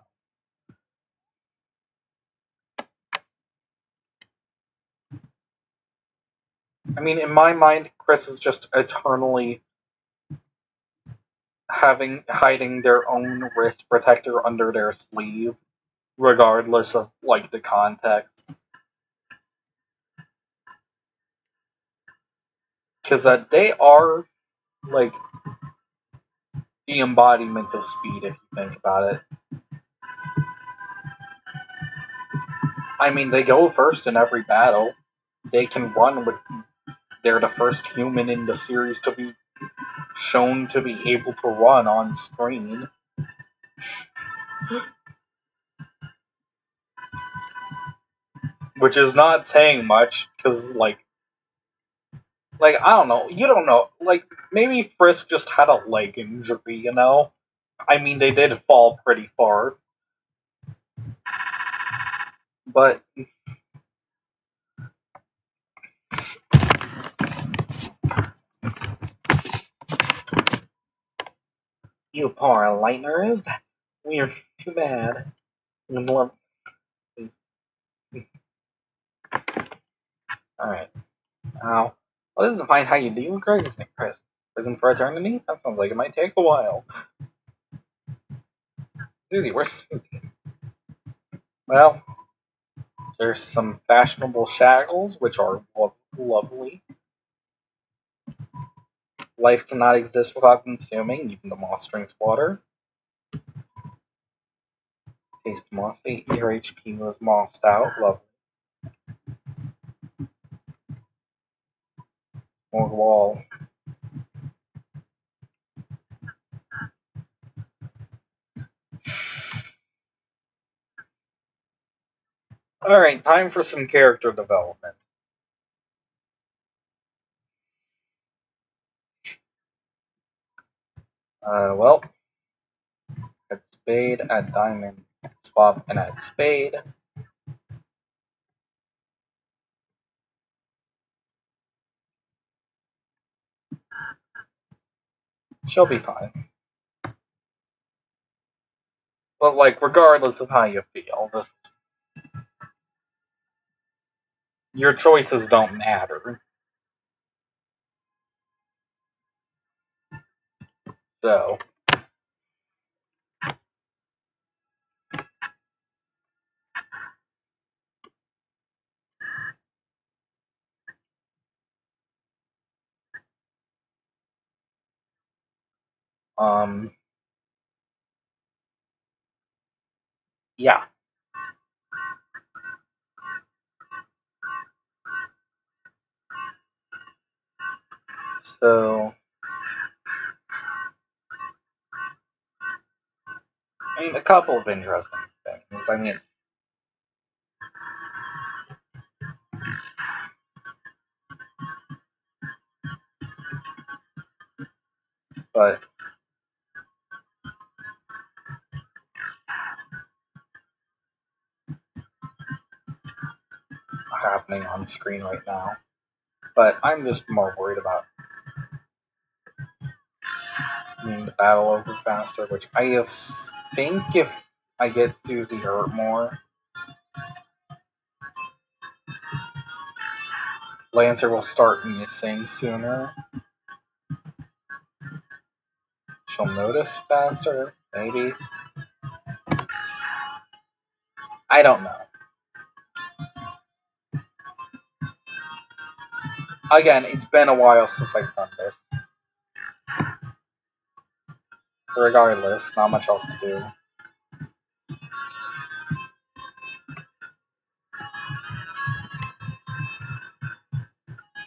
I mean, in my mind, Chris is just eternally hiding their own wrist protector under their sleeve, regardless of, like, the context. Because they are, like, the embodiment of speed, if you think about it. I mean, they go first in every battle. They can run with... They're the first human in the series to be shown to be able to run on screen. Which is not saying much, because, like, I don't know, you don't know, like, maybe Frisk just had a leg injury, you know? I mean, they did fall pretty far. But... You poor lightners. We're too bad. Alright. Now, well, this is fine how you deal with Chris. Prison for eternity? That sounds like it might take a while. Susie, where's Susie? Well, there's some fashionable shackles, which are lovely. Life cannot exist without consuming, even the moss drinks water. Taste mossy. Your HP was mossed out. Lovely. More wall. Alright, time for some character development. Well, at spade, at diamond. Swap and add spade. She'll be fine. But, like, regardless of how you feel, your choices don't matter. So, yeah. So, I mean, a couple of interesting things. I mean, but happening on screen right now. But I'm just more worried about the battle over faster, which I think if I get Susie hurt more, Lancer will start missing sooner. She'll notice faster, maybe. I don't know. Again, it's been a while since I've done this. Regardless, not much else to do.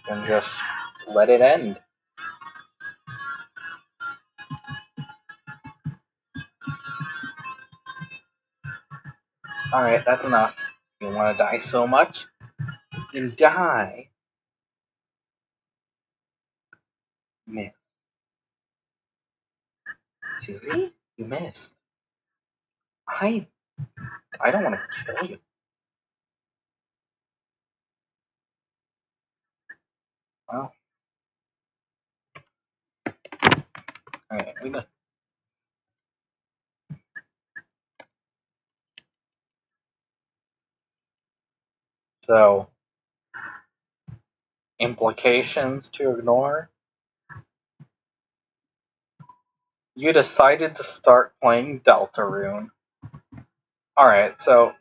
And just let it end. Alright, that's enough. You want to die so much? Then die. Miss. Susie? You missed. I don't want to kill you. Well. Alright, we know. So, implications to ignore. You decided to start playing Deltarune. Alright, so,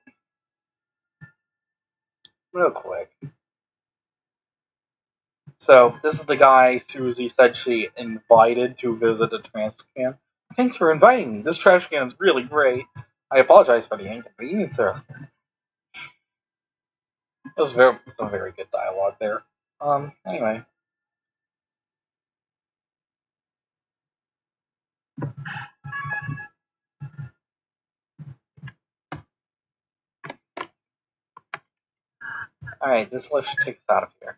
real quick. So, this is the guy Susie said she invited to visit a trash can. Thanks for inviting me. This trash can is really great. I apologize for the inconvenience, sir. It was some very good dialogue there. Anyway. Alright, this lift should take us out of here.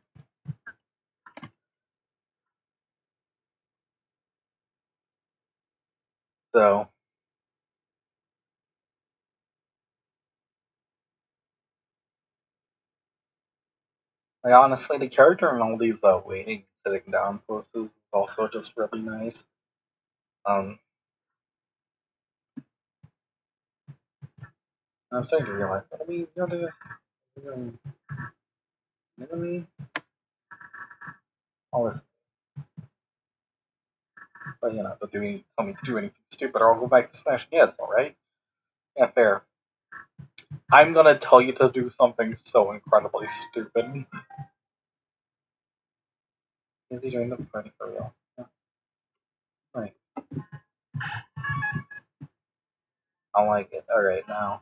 So, like, honestly, the character in all these waiting, sitting down poses is also just really nice. I'm starting to realize, what are we doing this? Enemy? All this. But, you know, don't tell me to do anything stupid or I'll go back to smashing heads, alright? Yeah, fair. I'm gonna tell you to do something so incredibly stupid. Is he doing the party for real? Yeah. Nice. I like it. Alright, now.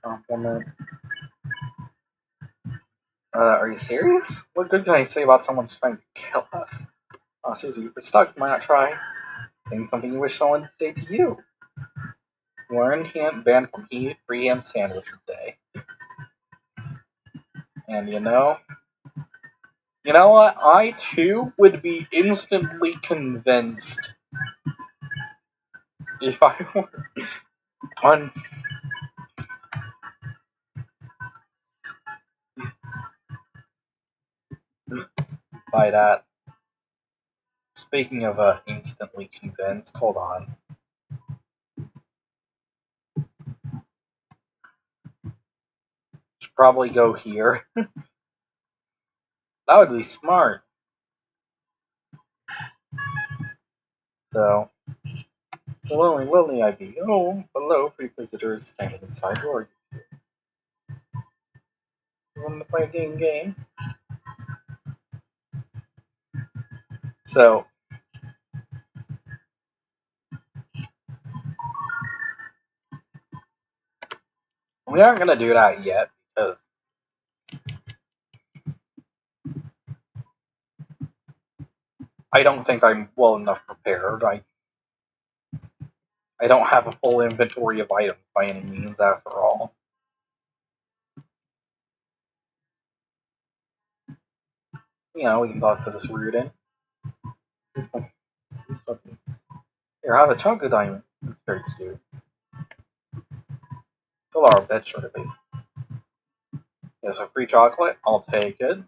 Compliment. Are you serious? What good can I say about someone's trying to kill us? Oh, Susie, you're stuck. You might not try. Saying something you wish someone would say to you. You are banned from free ham sandwich day. And you know, You know what? I too would be instantly convinced if I were on by that. Speaking of instantly convinced, hold on. Should probably go here. That would be smart. So, Lily IB. Oh, hello, free visitors standing inside door. You want to play a game? So, we aren't gonna do that yet because I don't think I'm well enough prepared. I don't have a full inventory of items by any means, after all. You know, we can talk to this Rudin. He's fucking. Here, have a chocolate diamond. It's very cute. It's a lot of bed short, at least. There's a free chocolate. I'll take it.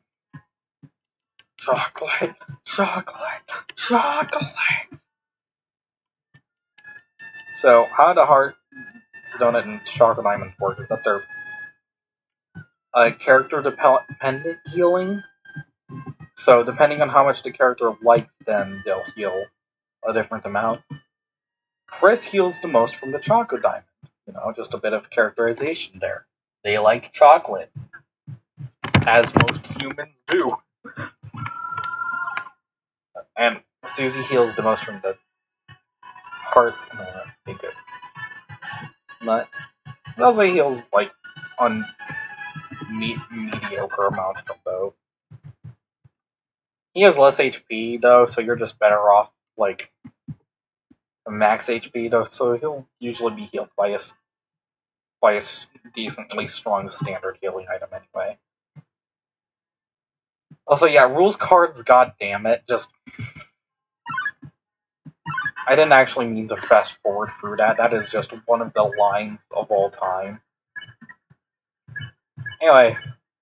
Chocolate, chocolate, chocolate. So, how the heart donut and chocolate diamond work is that they're character dependent healing. So, depending on how much the character likes them, they'll heal a different amount. Chris heals the most from the chocolate diamond. You know, just a bit of characterization there. They like chocolate, as most humans do. And Susie heals the most from the hearts. Be good. But Leslie heals like on mediocre amounts from both. He has less HP though, so you're just better off like max HP though. So he'll usually be healed by a decently strong standard healing item anyway. Also, yeah, rules cards. God damn it! Just I didn't actually mean to fast forward through that. That is just one of the lines of all time. Anyway,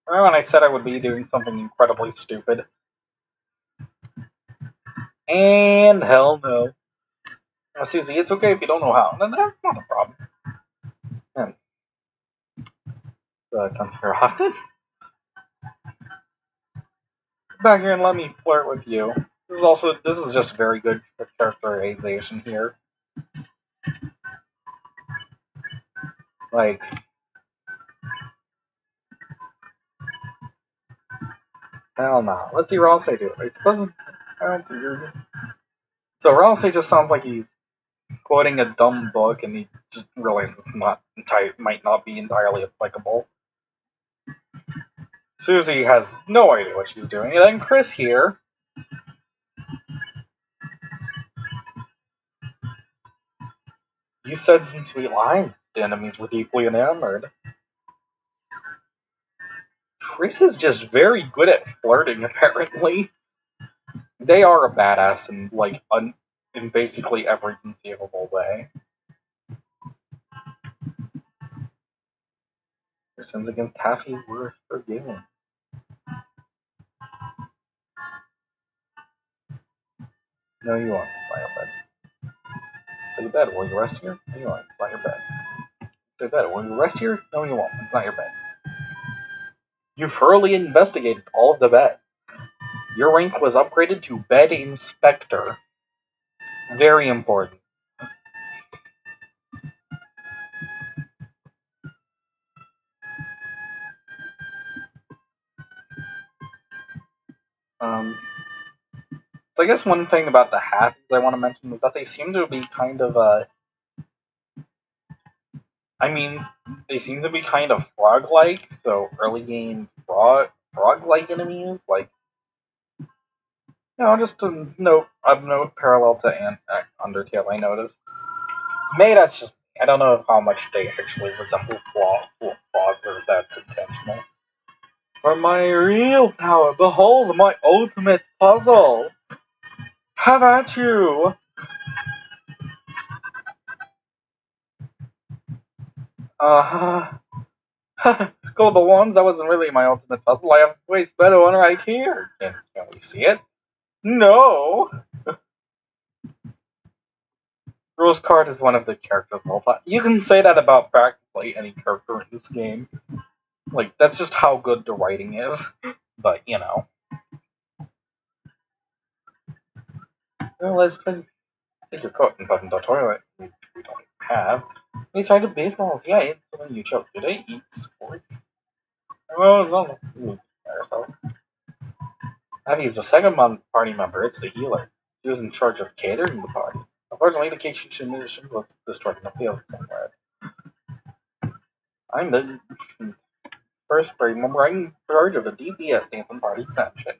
remember when I said I would be doing something incredibly stupid? And hell no. Now, Susie, it's okay if you don't know how. Then that's not a problem. Come here often. Come back here and let me flirt with you. This is just very good characterization here. Like, hell no. Let's see Ralsei do it. It's supposed I don't think you're. So Ralsei just sounds like he's quoting a dumb book, and he just realizes it's might not be entirely applicable. Susie has no idea what she's doing, and then Chris here. You said some sweet lines. The enemies were deeply enamored. Chris is just very good at flirting, apparently. They are a badass in basically every conceivable way. Your sins against Taffy were forgiven. No, you won't. It's not your bed. Say bed. Will you rest here? No, you won't. It's not your bed. Say bed. Will you rest here? No, you won't. It's not your bed. You thoroughly investigated all of the beds. Your rank was upgraded to Bed Inspector. Very important. So I guess one thing about the halves I want to mention is that they seem to be kind of they seem to be kind of frog-like, so early game frog-like enemies, like, just a note parallel to Undertale, I noticed. Maybe that's just I don't know how much they actually resemble frogs or if that's intentional. For my real power, behold my ultimate puzzle! Have at you! Global Worms, that wasn't really my ultimate puzzle. I have a way better one right here. Can we see it? No! Rose Card is one of the characters of all time. You can say that about practically any character in this game. Like, that's just how good the writing is. But, you know. Well, let's take your coat and put in the toilet. We don't have. These are the baseballs. Yeah, it's when you choke. Do they eat sports? Oh, no. We ourselves. Abby's the second party member. It's the healer. She was in charge of catering the party. Unfortunately, the cake mission was destroyed in the field somewhere. I'm the first party member. I'm in charge of the DPS dance and party section.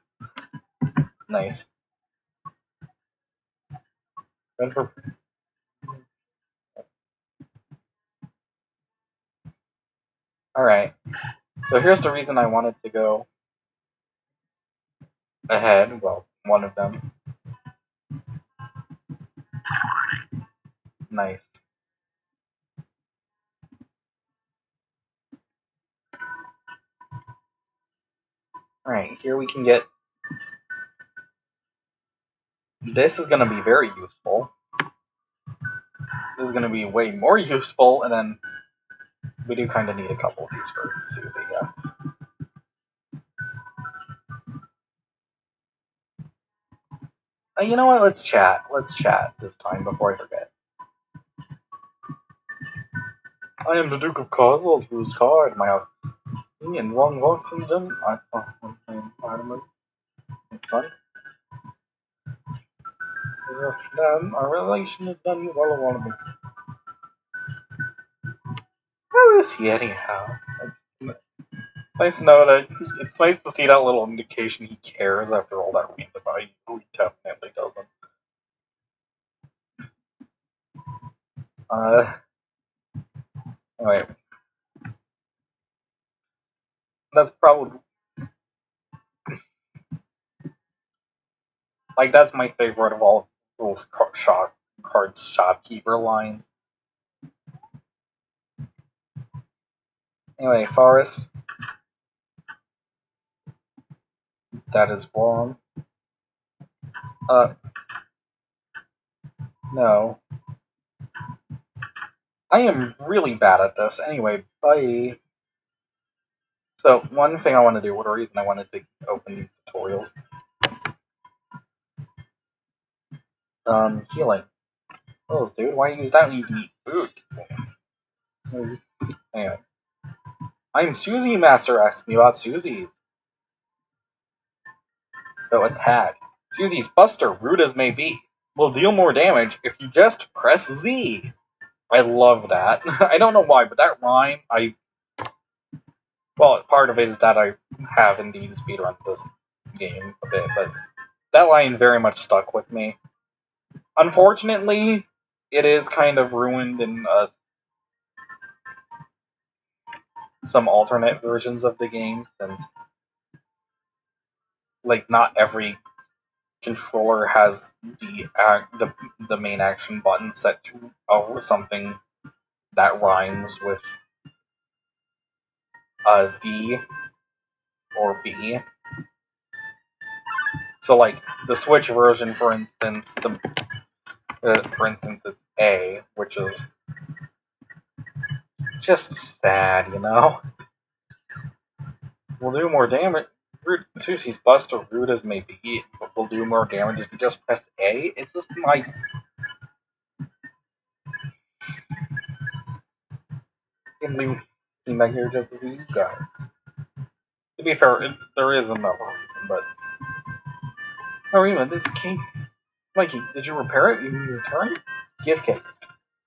Nice. Alright. So here's the reason I wanted to go ahead. Well, one of them. Nice. Alright, here we can get... This is going to be very useful. This is going to be way more useful, and then we do kind of need a couple of these for Susie, yeah. You know what? Let's chat. Let's chat this time before I forget. I am the Duke of Coswell's Ruse Card. My opinion, wrong walks in them. I thought ornaments. Son. Our relation is done well. I want to be. Who is he anyhow? It's nice to know that. It's nice to see that little indication he cares after all that reading about you. He definitely doesn't. Anyway. That's probably. Like, that's my favorite of all those cards shopkeeper lines. Anyway, Forest. That is wrong. No. I am really bad at this. Anyway, bye. So, one thing I want to do, what a reason I wanted to open these tutorials. Healing. Oh, dude, why use that when you can eat food? Anyway. I'm Susie Master, ask me about Susie's. So, attack. Susie's Buster, rude as may be, will deal more damage if you just press Z. I love that. I don't know why, but that rhyme, well, part of it is that I have indeed speedrun this game a bit, but that line very much stuck with me. Unfortunately, it is kind of ruined in some alternate versions of the game, since like not every controller has the main action button set to something that rhymes with Z or B. So, like the Switch version, for instance, it's A, which is just sad, you know. Will do more damage. Susie's Buster, rude as may be, but will do more damage if you just press A. It's just like. Can we came back here just as you got it? To be fair, there is another reason, but. Marina, this cake. Mikey, did you repair it? You return it? Gift cake.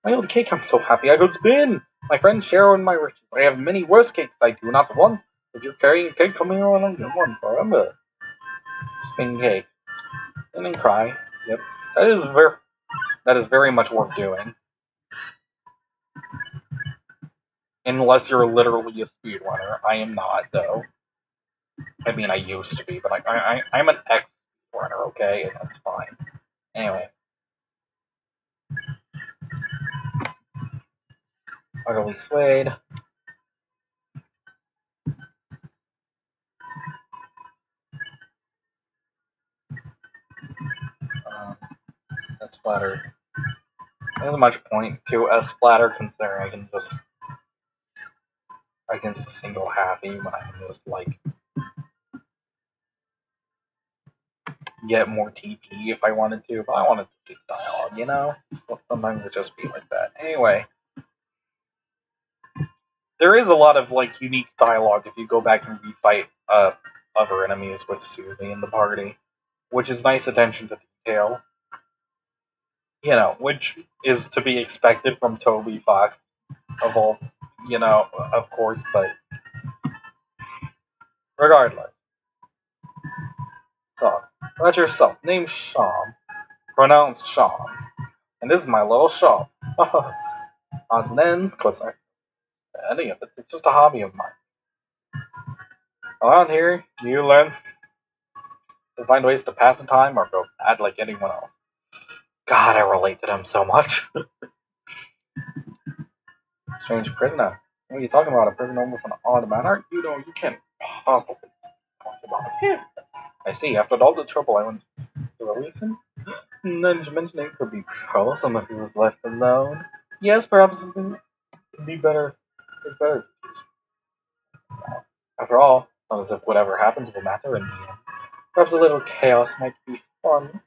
My old cake, I'm so happy I could spin! My friend share in my riches. I have many worse cakes I do, not one. If you're carrying a cake, come here and I'll get one. Remember. Spin cake. And then cry. Yep. That is very much worth doing. Unless you're literally a speedrunner. I am not, though. I mean, I used to be, but I'm an ex-runner, okay? And that's fine. Anyway. Utterly swayed. S-splatter. There's much point to S-splatter considering I can just against a single happy when I can just like get more TP if I wanted to, but I wanted to see dialogue, you know? Sometimes it just be like that. Anyway. There is a lot of like unique dialogue if you go back and refight other enemies with Susie in the party, which is nice attention to detail. You know, which is to be expected from Toby Fox of all, you know, of course, but regardless. So, let yourself. Name Sham. Pronounced Sham. And this is my little shop. Odds and ends, cause any of it. It's just a hobby of mine. Around here, you learn to find ways to pass the time or go mad like anyone else. God, I relate to them so much. Strange prisoner. What are you talking about? A prisoner with an odd manner? You know, you can't possibly talk about him. I see. After all the trouble I went to release him, then mentioning it could be troublesome if he was left alone. Yes, perhaps it would be better. It's better. After all, not as if whatever happens will matter in the end. Perhaps a little chaos might be fun.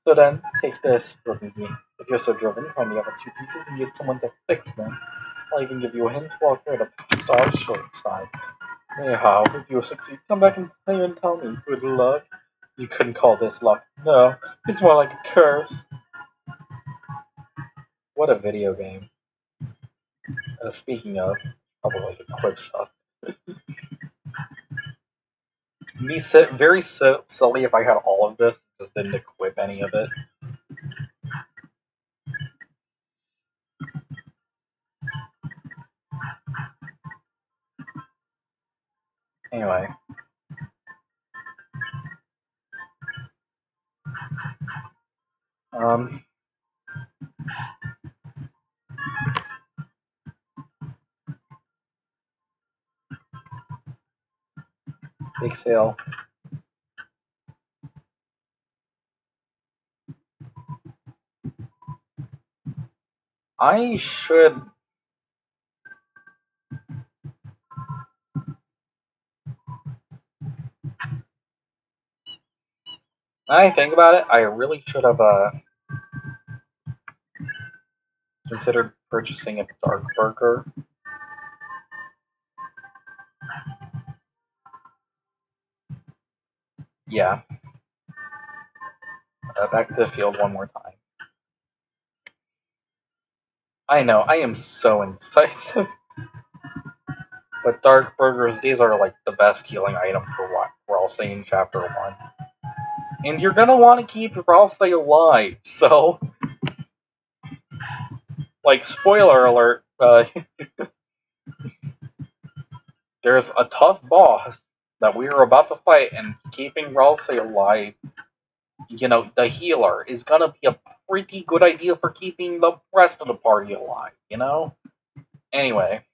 So then, take this from me. If you're so driven, find the other two pieces and get someone to fix them. I'll even give you a hint while here to star short side. Anyhow, if you succeed, come back and tell me. Good luck. You couldn't call this luck. No, it's more like a curse. What a video game. Speaking of, probably like equip stuff. Be very silly if I had all of this, just didn't equip any of it. Anyway. Big sale. I should. Now I think about it, I really should have considered purchasing a Dark Burger. Yeah. Back to the field one more time. I know, I am so indecisive. But Dark Burgers, these are like the best healing item for what we're all saying in Chapter 1. And you're gonna want to keep Ralsei alive, so. Like, spoiler alert, there's a tough boss that we are about to fight, and keeping Ralsei alive, you know, the healer, is gonna be a pretty good idea for keeping the rest of the party alive, you know? Anyway.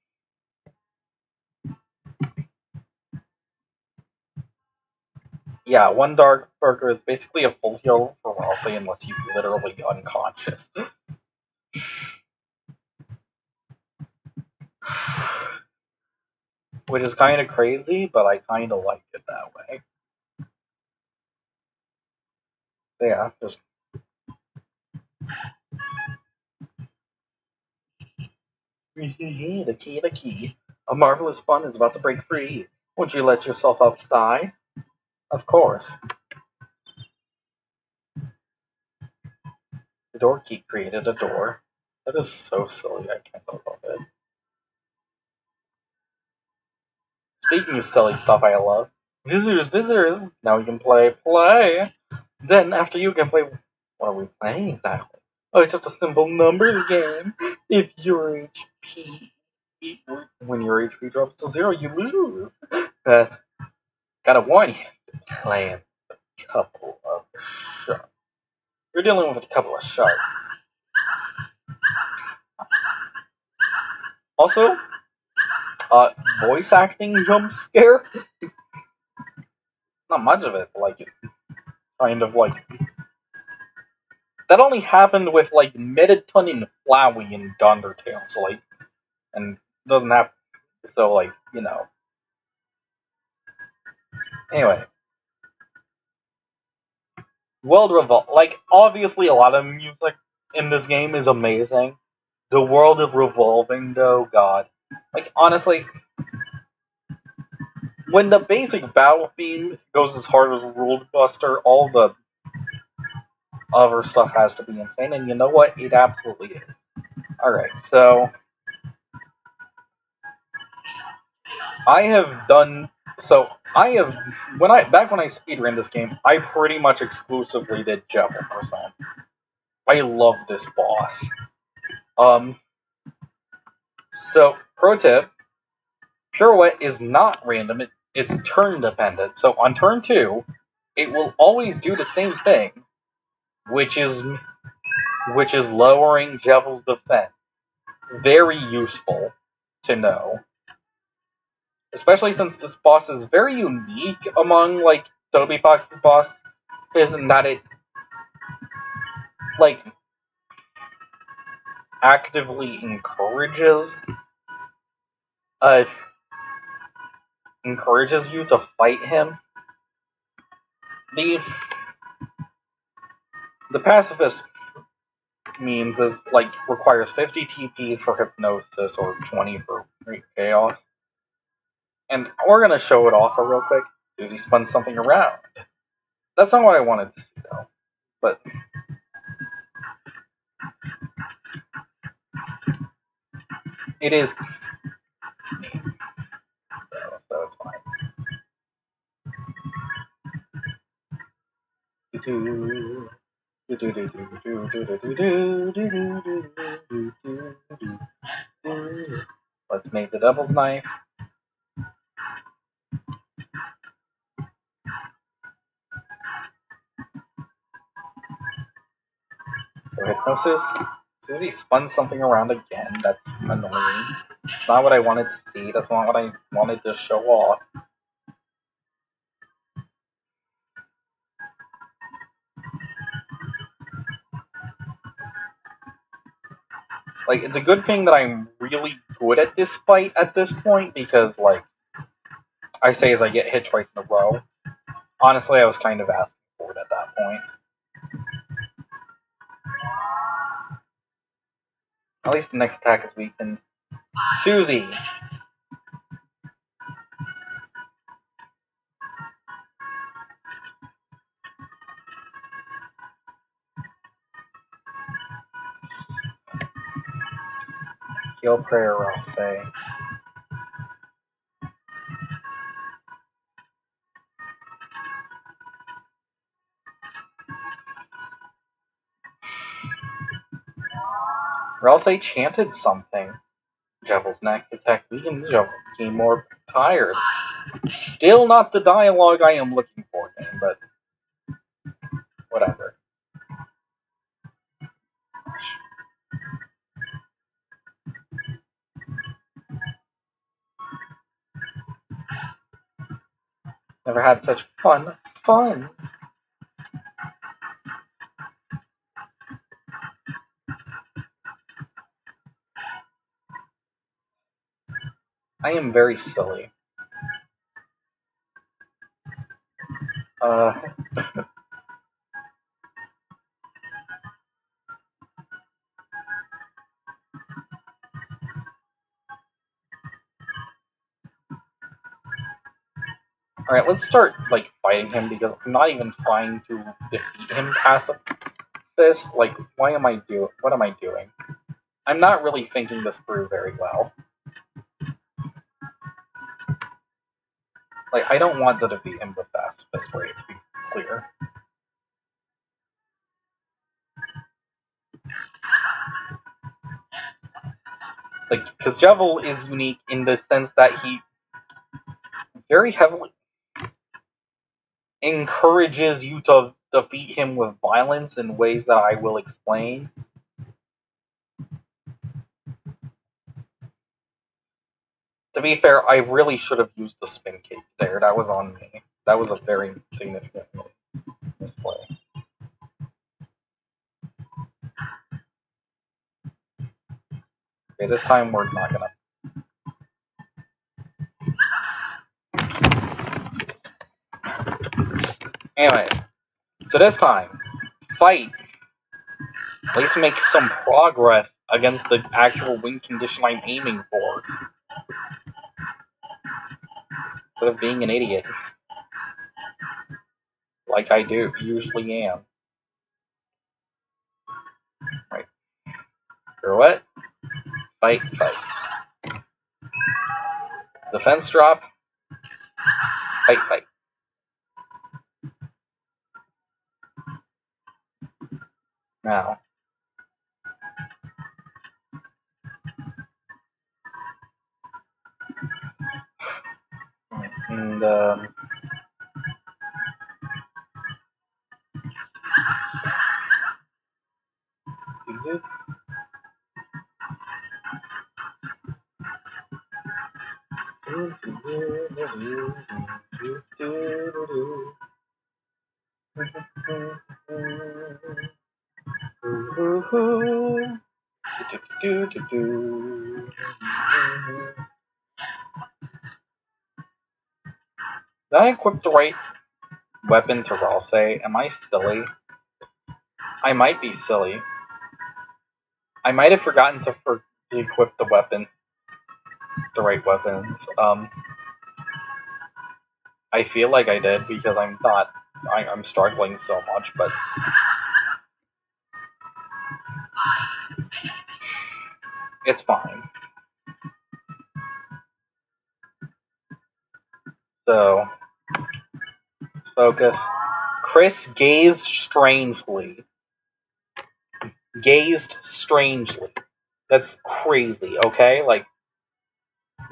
Yeah, one Dark Burger is basically a full heal for Ralsei unless he's literally unconscious. Which is kind of crazy, but I kind of like it that way. So yeah, just. The key. A marvelous fun is about to break free. Won't you let yourself outside? Of course. The door key created a door. That is so silly, I can't love it. Speaking of silly stuff I love, visitors, now we can play. Then after you can play, what are we playing exactly? Oh, it's just a simple numbers game. If your HP, when your HP drops to 0, you lose. Gotta warn you, playing a couple of sharks. You're dealing with a couple of sharks. Also, voice acting jump scare. Not much of it. Like, kind of like that only happened with like Mediton and Flowey in Undertale. So like, and doesn't have. So like, you know. Anyway, world revolve. Like, obviously, a lot of music in this game is amazing. The world of revolving, though, God. Like, honestly, when the basic battle theme goes as hard as World Buster, all the other stuff has to be insane, and you know what? It absolutely is. Alright, so I have done so I have when I speedran this game, I pretty much exclusively did Jebel Person. I love this boss. Um so pro tip, pirouette is not random, it's turn dependent. So on turn two, it will always do the same thing, which is lowering Jebel's defense. Very useful to know. Especially since this boss is very unique among like Toby Fox's boss, isn't that it like actively uh encourages you to fight him. The the pacifist means is like requires 50 TP for hypnosis or 20 for chaos. And we're gonna show it off real quick. Susie spun something around. That's not what I wanted to see though. But it is so it's fine. Let's make the devil's knife. So hypnosis. Susie spun something around again. That's annoying. It's not what I wanted to see. That's not what I wanted to show off. Like, it's a good thing that I'm really good at this fight at this point, because, like, I say as I get hit twice in a row. Honestly, I was kind of asking for it at that point. At least the next attack is weakened. Susie! Heal prayer, I'll say. Or else I chanted something. Jebel's next attack weakened. Jebel became more tired. Still not the dialogue I am looking for, game, but whatever. Never had such fun. I am very silly. Alright, let's start, like, fighting him, because I'm not even trying to defeat him pacifist. Like, what am I doing? I'm not really thinking this through very well. Like, I don't want to defeat him the pacifist way, to be clear. Like, because Jebel is unique in the sense that he very heavily encourages you to defeat him with violence in ways that I will explain. To be fair, I really should have used the spin cake there. That was on me. That was a very significant misplay. Okay, this time we're not gonna. Anyway, so this time, fight. At least make some progress against the actual win condition I'm aiming for. Instead of being an idiot. Like I usually am. Right. Screw it. Fight, fight. Defense drop. Fight, fight. Now. And, did I equip the right weapon to Ralse? Am I silly? I might be silly. I might have forgotten to equip the weapon, the right weapons. I feel like I did because I'm not. I'm struggling so much, but it's fine. So let's focus. Chris gazed strangely. Gazed strangely. That's crazy, okay? Like,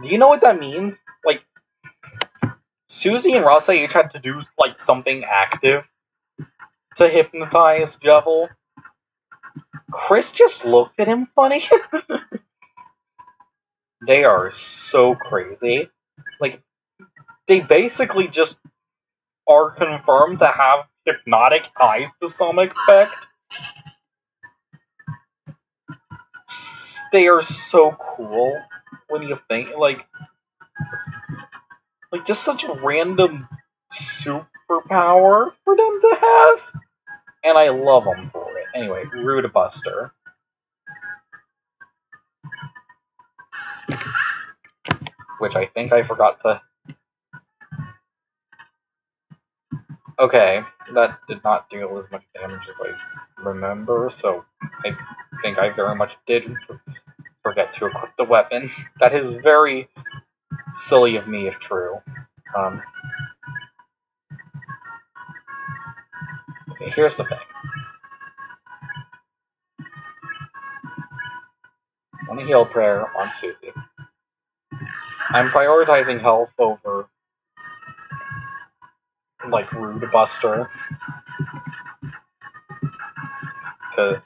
do you know what that means? Like, Susie and Rasa each had to do, like, something active to hypnotize Jevil. Chris just looked at him funny. They are so crazy. Like, they basically just are confirmed to have hypnotic eyes to some effect. They are so cool when you think, like just such a random superpower for them to have, and I love them for it. Anyway, Rude Buster. Which I think I forgot to... Okay, that did not deal as much damage as I remember, so I think I very much did forget to equip the weapon. That is very silly of me if true. Okay, here's the thing. On the heal prayer on Susie. I'm prioritizing health over, like, Rude Buster. Because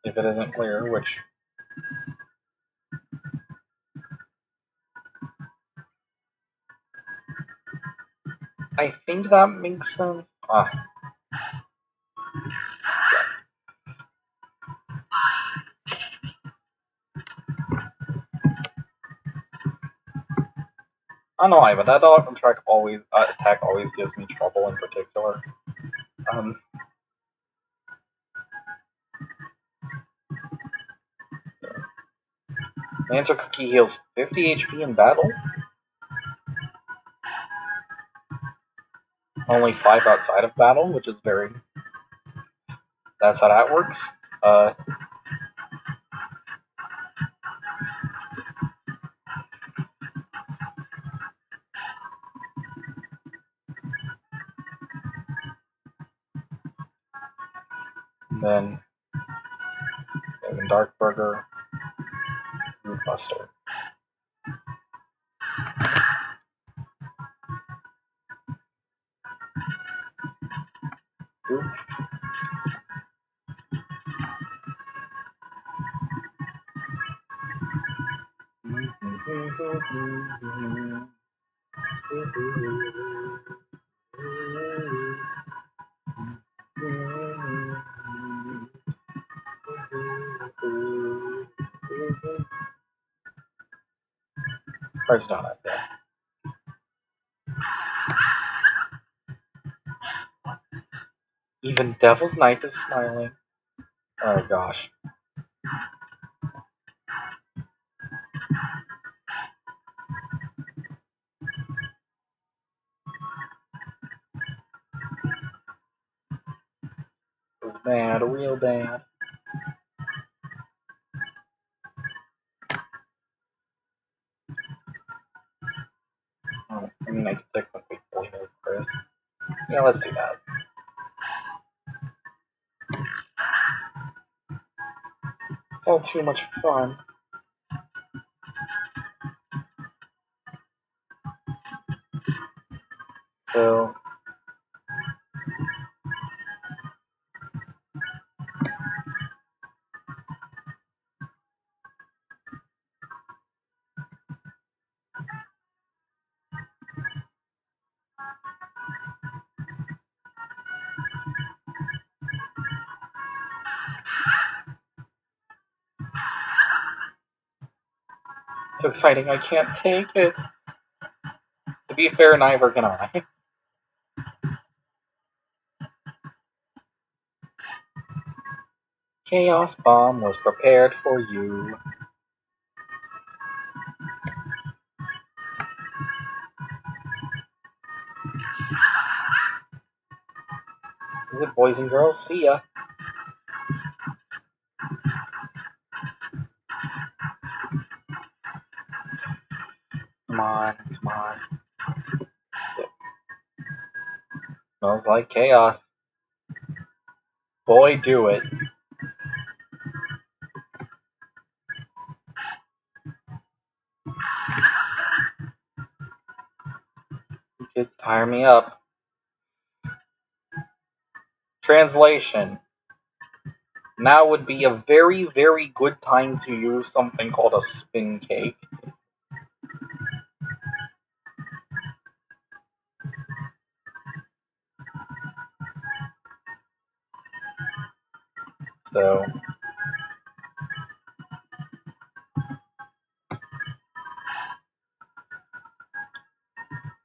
if it isn't clear, which... I think that makes sense. I don't know why, but that dog attack always gives me trouble in particular. Lancer Cookie heals 50 HP in battle. Only 5 outside of battle, which is very... That's how that works. Then Dark Burger, Root Buster. Oop. Price donut there. Even Devil's Knife is smiling. Oh gosh. It was bad, real bad. Oh, I mean, I could technically pull you, Chris. Yeah, let's do that. It's all too much fun. So, so exciting, I can't take it. To be fair, neither can I. Chaos Bomb was prepared for you. Is it, boys and girls? See ya. Come on, come on. Yep. Smells like chaos. Boy, do it. You kids tire me up. Translation. Now would be a very, very good time to use something called a spin cake. So,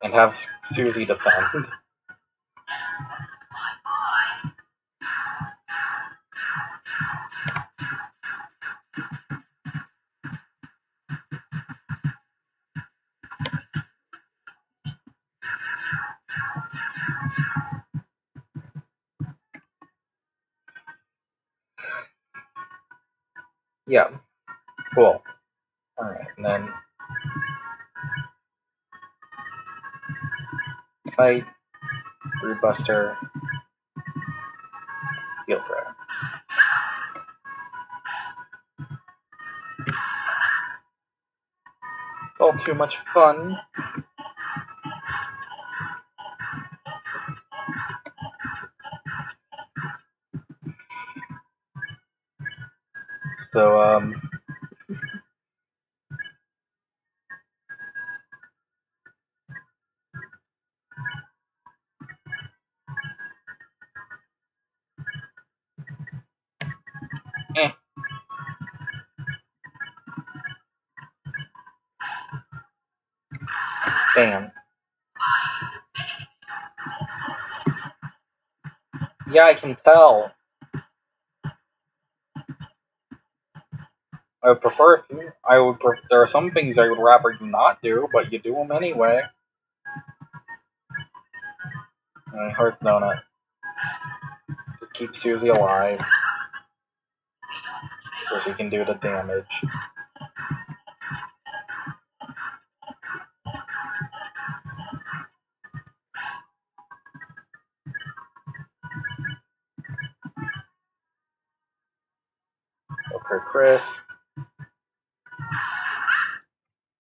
and have Susie defend. Yeah, cool. Alright, and then fight, Root Buster, Heal Prayer. It's all too much fun. So, bam. Yeah, I can tell. I would prefer if you. There are some things I would rather you not do, but you do them anyway. Hearts Donut. Just keep Susie alive, so she can do the damage. for Chris.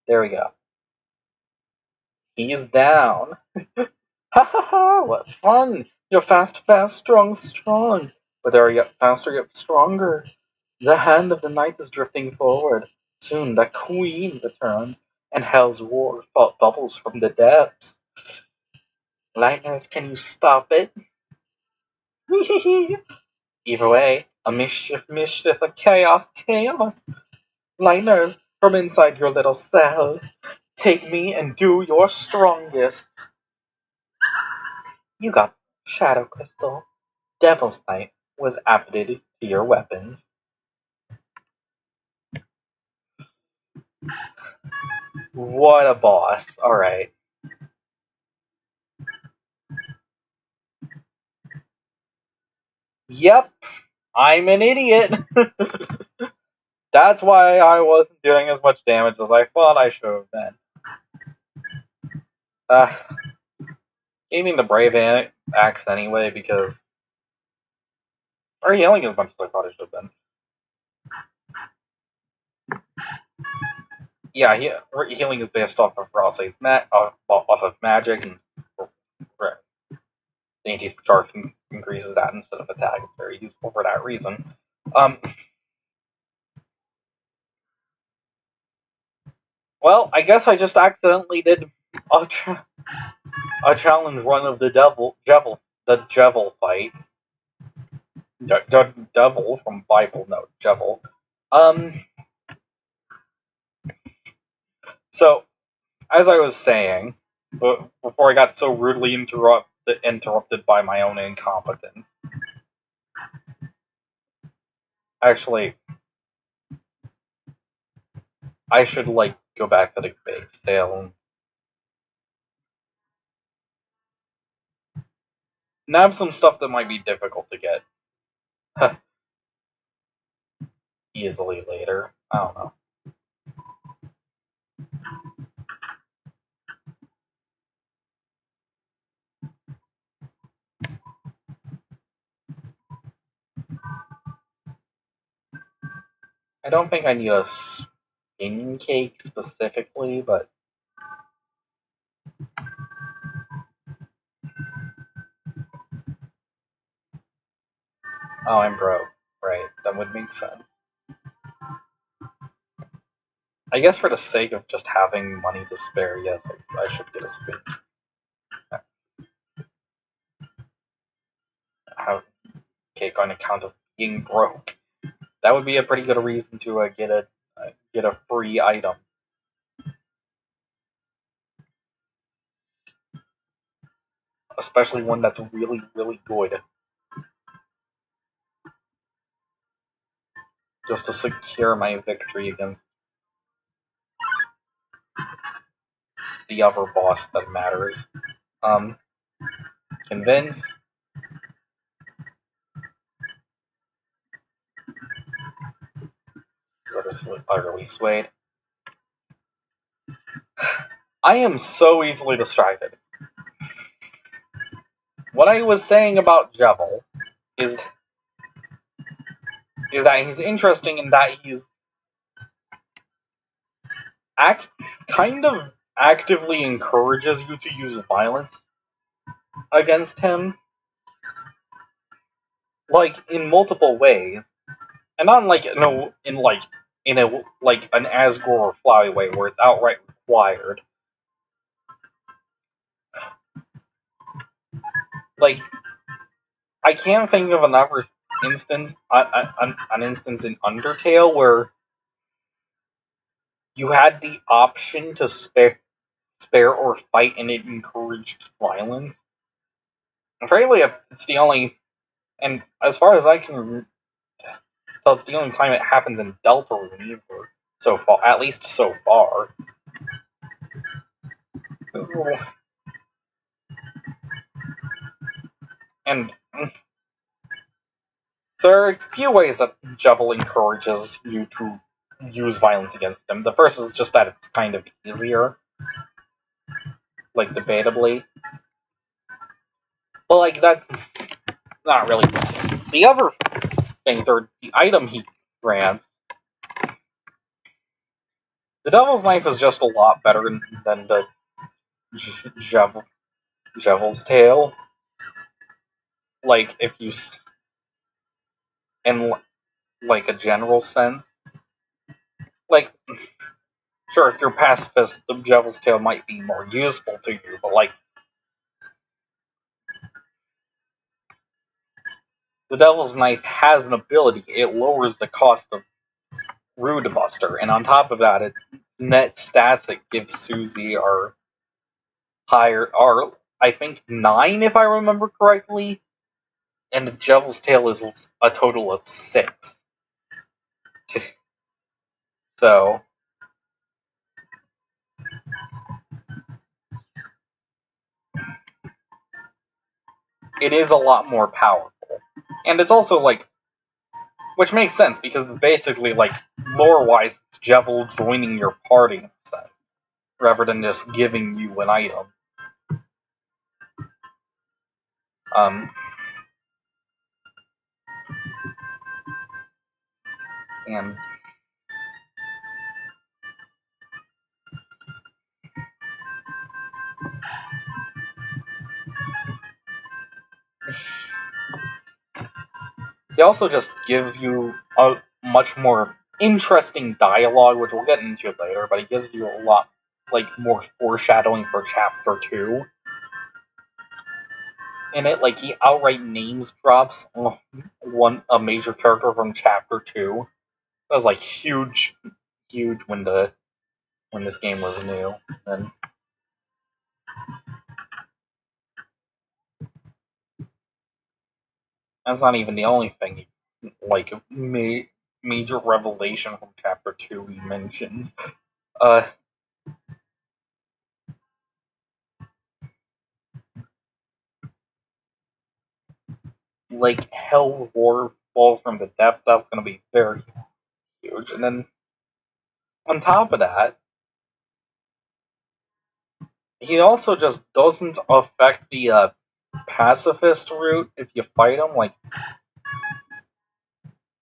There we go. He's down. Ha ha ha! What fun! You're fast, fast, strong, strong. But are you faster, yet stronger? The hand of the night is drifting forward. Soon the queen returns, and hell's roar bubbles from the depths. Lightners, can you stop it? Either way, a mischief, mischief, a chaos, chaos. Lightners, from inside your little cell, take me and do your strongest. You got Shadow Crystal. Devil's Knight was added to your weapons. What a boss. Alright. Yep, I'm an idiot. That's why I wasn't doing as much damage as I thought I should have been. Gave me the Brave Axe anyway because... Or healing as much as I thought it should have been. Yeah, healing is based off of Ross's off of magic, and anti-scarf increases that instead of attack. It's very useful for that reason. Well, I guess I just accidentally did a challenge run of the devil fight. Devil from Bible, no, Jevil. So, as I was saying, before I got so rudely interrupted by my own incompetence, actually, I should, go back to the bake sale and nab some stuff that might be difficult to get easily later. I don't know. I don't think I need a skin cake specifically, but... Oh, I'm broke. Right, that would make sense. I guess for the sake of just having money to spare, yes, I should get a skin cake on account of being broke. That would be a pretty good reason to get a free item. Especially one that's really, really good. Just to secure my victory against the other boss that matters. Convince. Utterly swayed. I am so easily distracted. What I was saying about Jevil is that he's interesting in that he's kind of actively encourages you to use violence against him, in multiple ways, and not in an Asgore or Flowey way where it's outright required. I can't think of another instance, an instance in Undertale where you had the option to spare or fight, and it encouraged violence. Apparently, it's the only, and as far as I can tell, it's the only time it happens in Deltarune, so far, at least so far. And so there are a few ways that Jevil encourages you to use violence against him. The first is just that it's kind of easier, debatably. But, that's not really... The other things are the item he grants, The Devil's Knife is just a lot better than the Devil's Tail. Like, if you, in like a general sense, like, sure, if you're pacifist, the Devil's Tail might be more useful to you, but like, the Devil's Knife has an ability. It lowers the cost of Rude Buster, and on top of that, its net stats it gives Susie are I think 9 if I remember correctly, and the Devil's Tail is a total of 6. So it is a lot more powerful. And it's also like, which makes sense because it's basically like lore-wise, it's Jevil joining your party in a sense, rather than just giving you an item. Um, and he also just gives you a much more interesting dialogue, which we'll get into later, but he gives you a lot like more foreshadowing for chapter 2. In it, like he outright names drops a major character from chapter 2. That was like huge when this game was new. And that's not even the only thing, like major revelation from chapter 2 he mentions. Like Hell's War falls from the depth, that's gonna be very huge. And then on top of that, he also just doesn't affect the pacifist route if you fight him, like,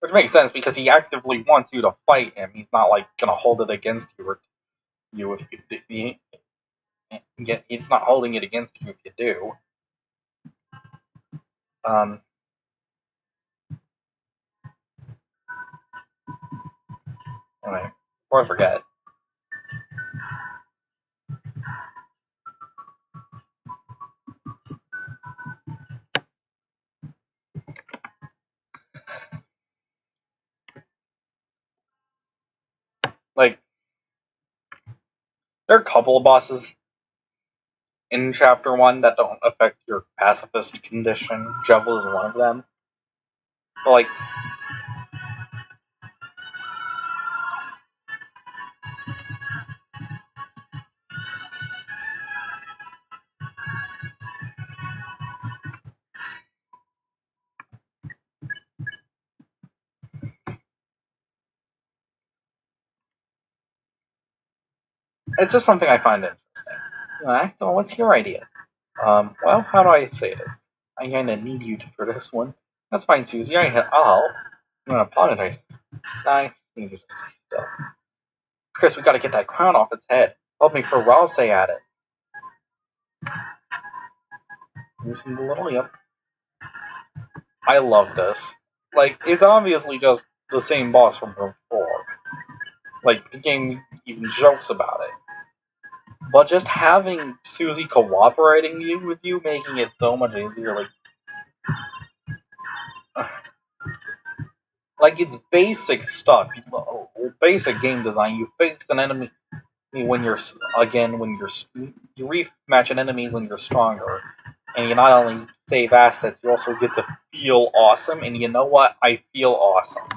which makes sense because he actively wants you to fight him. He's not like gonna hold it against you or you if you it's not holding it against you if you do. Um, anyway, before I forget, like, there are a couple of bosses in chapter 1 that don't affect your pacifist condition. Jevil is one of them. But, like, it's just something I find interesting. Alright, so what's your idea? Well, how do I say this? I kinda need you for this one. That's fine, Susie. I'll help. I'm gonna apologize. I need you to stay still. Chris, we gotta get that crown off its head. Help me for a while, say at it. Loosen the little, yep. I love this. Like, it's obviously just the same boss from before. Like, the game even jokes about it. But just having Susie cooperating with you, making it so much easier, like it's basic stuff, basic game design. You face an enemy when you're you rematch an enemy when you're stronger, and you not only save assets, you also get to feel awesome. And you know what? I feel awesome.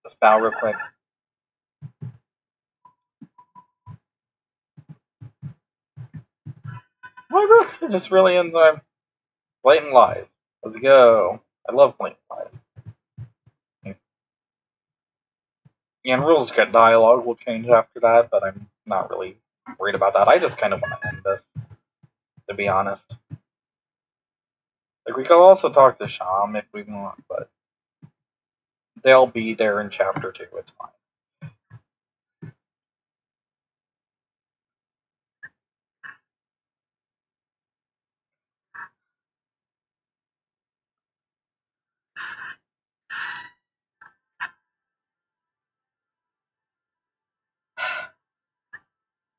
Just bow real quick. Just really in the blatant lies. Let's go. I love playing flies. Yeah, and rules get dialogue will change after that, but I'm not really worried about that. I just kind of want to end this, to be honest. Like, we could also talk to Sham if we want, but they'll be there in chapter 2, it's fine.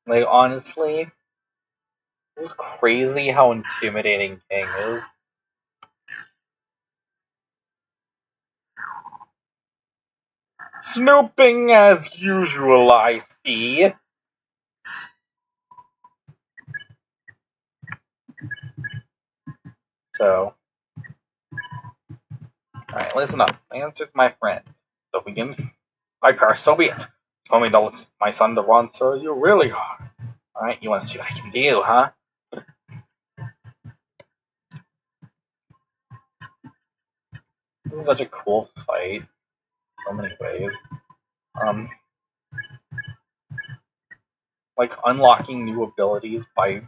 Like, honestly, it's crazy how intimidating King is. Snooping as usual, I see. So, alright, listen up. Answers my friend. So begin. My power, so be it. Told me to my son to run, so you really are. Alright, you want to see what I can do, huh? This is such a cool fight. So many ways. Like unlocking new abilities by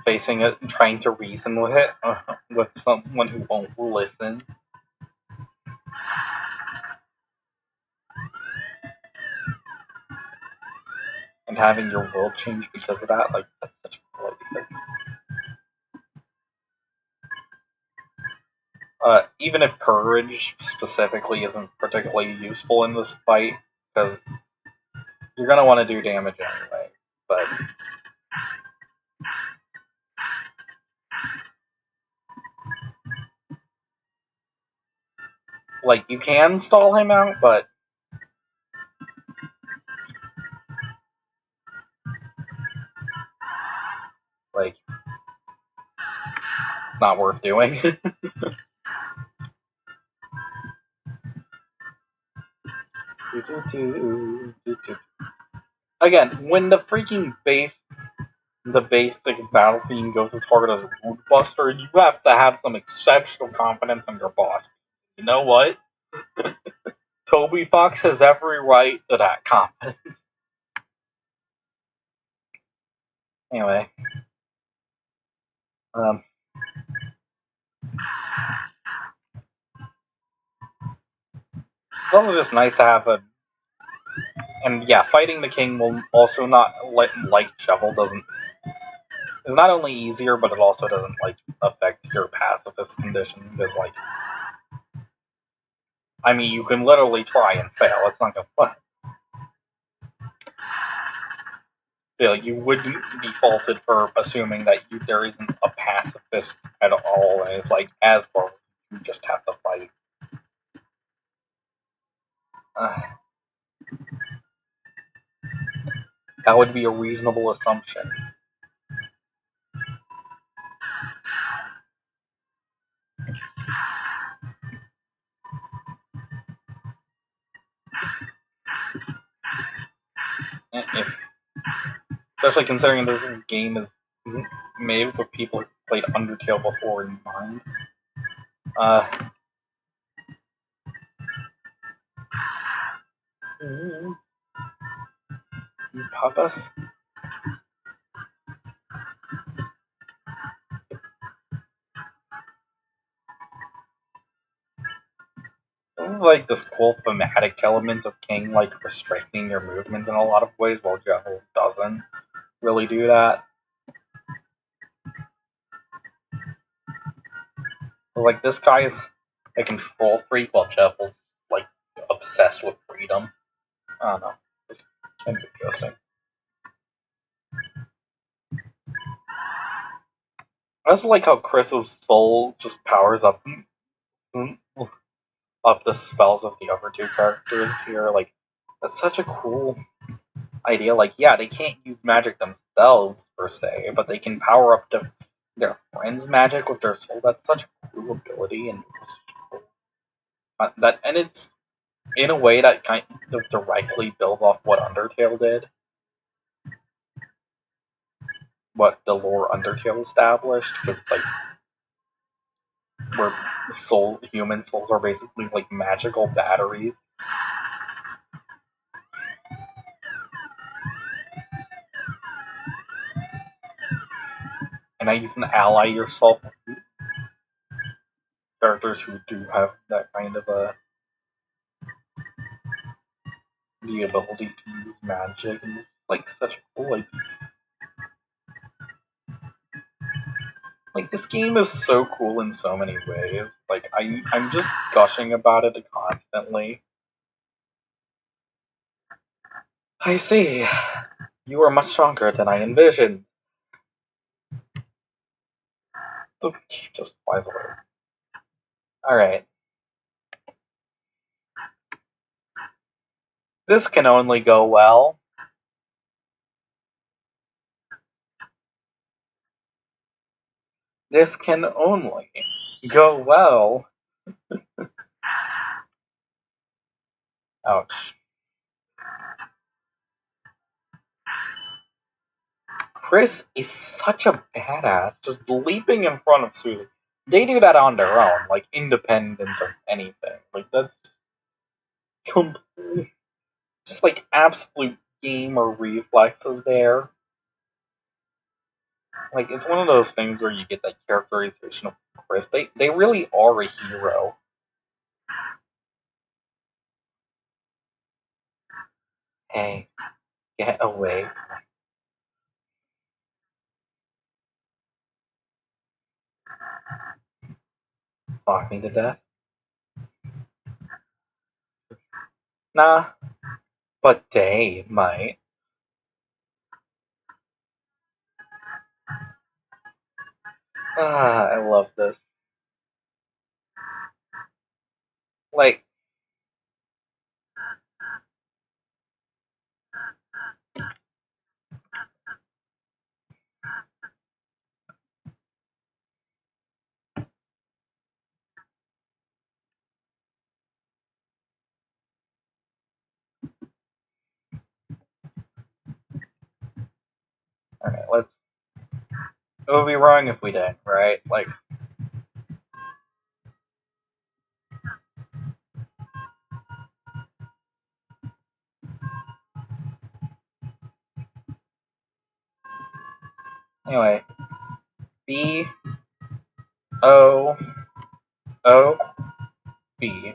facing it and trying to reason with it, with someone who won't listen. And having your world change because of that, like, that's such a cool idea. Even if courage specifically isn't particularly useful in this fight, because you're gonna want to do damage anyway, but like, you can stall him out, but like, it's not worth doing. Again, when the freaking the basic battle theme goes as hard as Root Buster, you have to have some exceptional confidence in your boss. You know what? Toby Fox has every right to that confidence. Anyway, it's also just nice to have a. And yeah, fighting the king will also not like Shovel doesn't. It's not only easier, but it also doesn't like affect your pacifist condition because like. I mean, you can literally try and fail. It's not gonna. You wouldn't be faulted for assuming that there isn't a pacifist at all, and it's like, as well, you just have to fight. That would be a reasonable assumption. Especially considering this game is made with people who played Undertale before in mind. Papas? This is like this cool thematic element of King, like restricting your movement in a lot of ways, while Devil doesn't really do that. Like, this guy is a control freak, while Jeffel's like obsessed with freedom. I don't know. It's kind of interesting. I also like how Chris's soul just powers up the spells of the other two characters here. Like, that's such a cool idea. Like, yeah, they can't use magic themselves per se, but they can power up to their friend's magic with their soul. That's such a cool ability, and and it's in a way that kind of directly builds off what Undertale did, what the lore Undertale established. Because like, where human souls are basically like magical batteries. And now you can ally yourself with characters who do have that kind of the ability to use magic, and it's like such a cool idea. Like, this game is so cool in so many ways. Like, I'm just gushing about it constantly. I see. You are much stronger than I envisioned. The game just flies away. Alright. This can only go well. This can only go well. Ouch. Chris is such a badass, just leaping in front of Susie. They do that on their own, like independent of anything. Like that's complete, just like absolute gamer reflexes there. Like it's one of those things where you get that characterization of Chris. They really are a hero. Hey, get away. Fuck me to death. Nah, but they might. Ah, I love this. Like, alright, let's. It would be wrong if we didn't, right? Like, anyway. B O O B.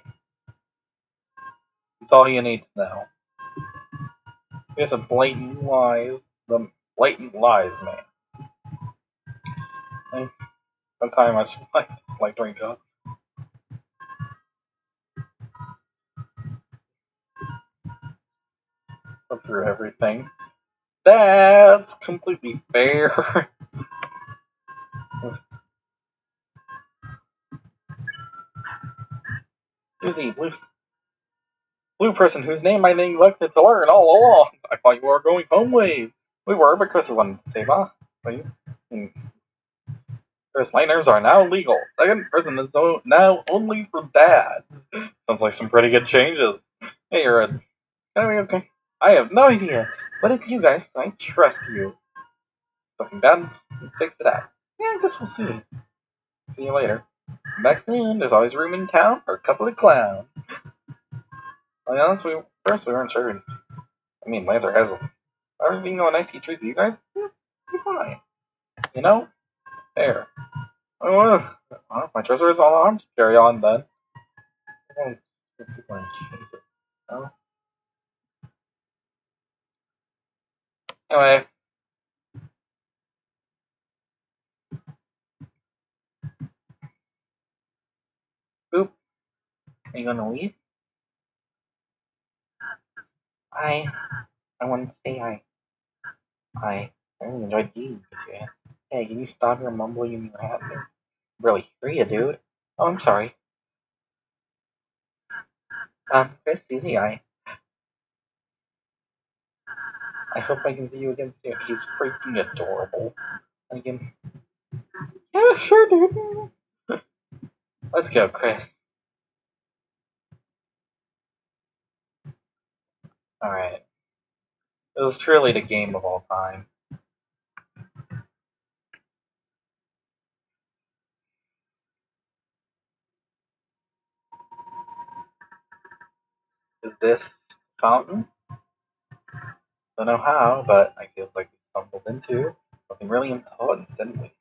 That's all you need to know. Here's a blatant lies. The blatant lies, man. And that's how much like this like drink up. Go through everything. That's completely fair. Susie, blue person whose name I neglected to learn all along. I thought you were going homeways. We were, but Chris wanted to save us. First liners are now legal. Second, prison is now only for dads. Sounds like some pretty good changes. Hey, you're okay. I have no idea, but it's you guys, so I trust you. Something bad's fix it out. Yeah, I guess we'll see. See you later. Come back soon. There's always room in town for a couple of clowns. Well, honest, we weren't sure. I mean, Lancer has everything going nice he treats you guys. Yeah, you're fine. You know? There. Oh, well, my treasure is all armed. Carry on then. Oh. Anyway. Boop. Are you gonna leave? I want to say I really enjoyed being with you. Hey, can you stop your mumbling in your hat? I'm really hear you, dude. Oh, I'm sorry. Chris, Susie, I hope I can see you again soon. He's freaking adorable. Again. Yeah, sure, dude. Let's go, Chris. Alright. It was truly the game of all time. Is this fountain? Don't know how, but I feel like we stumbled into something really important, didn't we?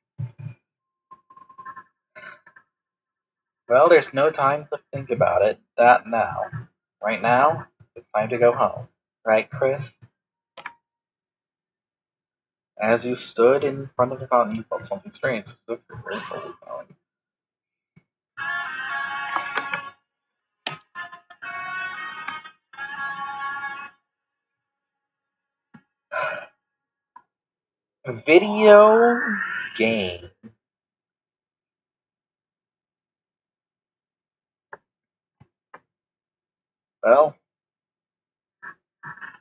Well, there's no time to think about it. That now. Right now, it's time to go home. Right, Chris? As you stood in front of the fountain, you felt something strange, as if your very soul was going. A video game. Well,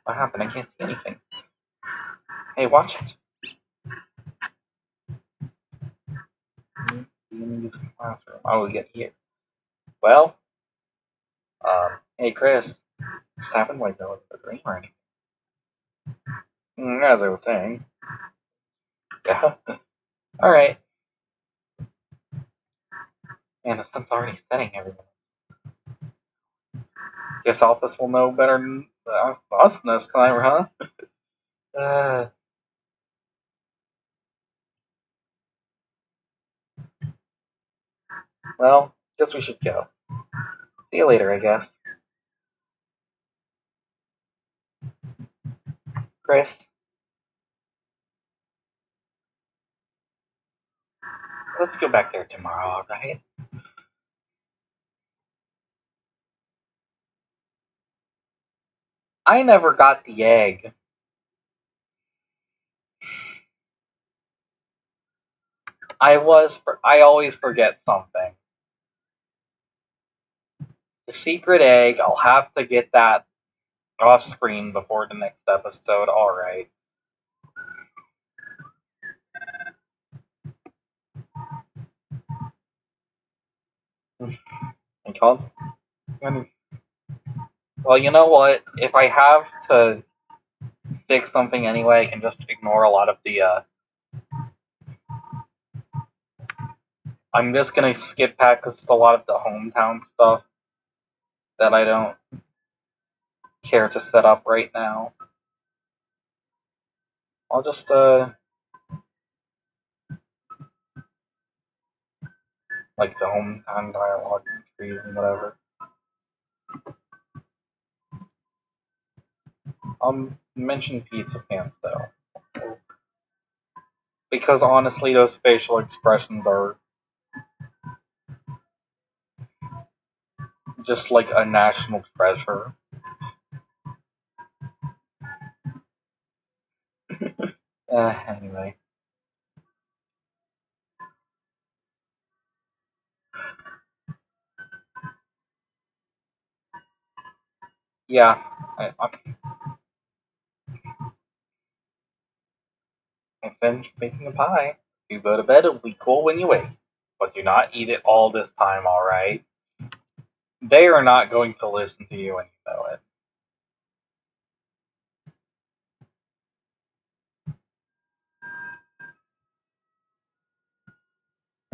what happened? I can't see anything. Hey, watch it. Use the classroom. Oh, we get here. Well, hey, Chris. Just happened like there was a dream or anything. As I was saying. Yeah. Alright. Man, the sun's already setting, everyone. Guess Alphys will know better than us next time, huh? Well, guess we should go. See you later, I guess. Chris, let's go back there tomorrow, alright? I never got the egg. I always forget something. The secret egg, I'll have to get that off screen before the next episode, alright. And called? Well, you know what? If I have to fix something anyway, I can just ignore a lot of the, I'm just gonna skip past a lot of the hometown stuff that I don't care to set up right now. I'll just, like the hometown dialogue trees and whatever. I'll mention Pizza Pants though. Because honestly, those facial expressions are just like a national treasure. Anyway. Yeah, I finished making a pie. You go to bed, it'll be cool when you wake. But do not eat it all this time, alright? They are not going to listen to you and you know it.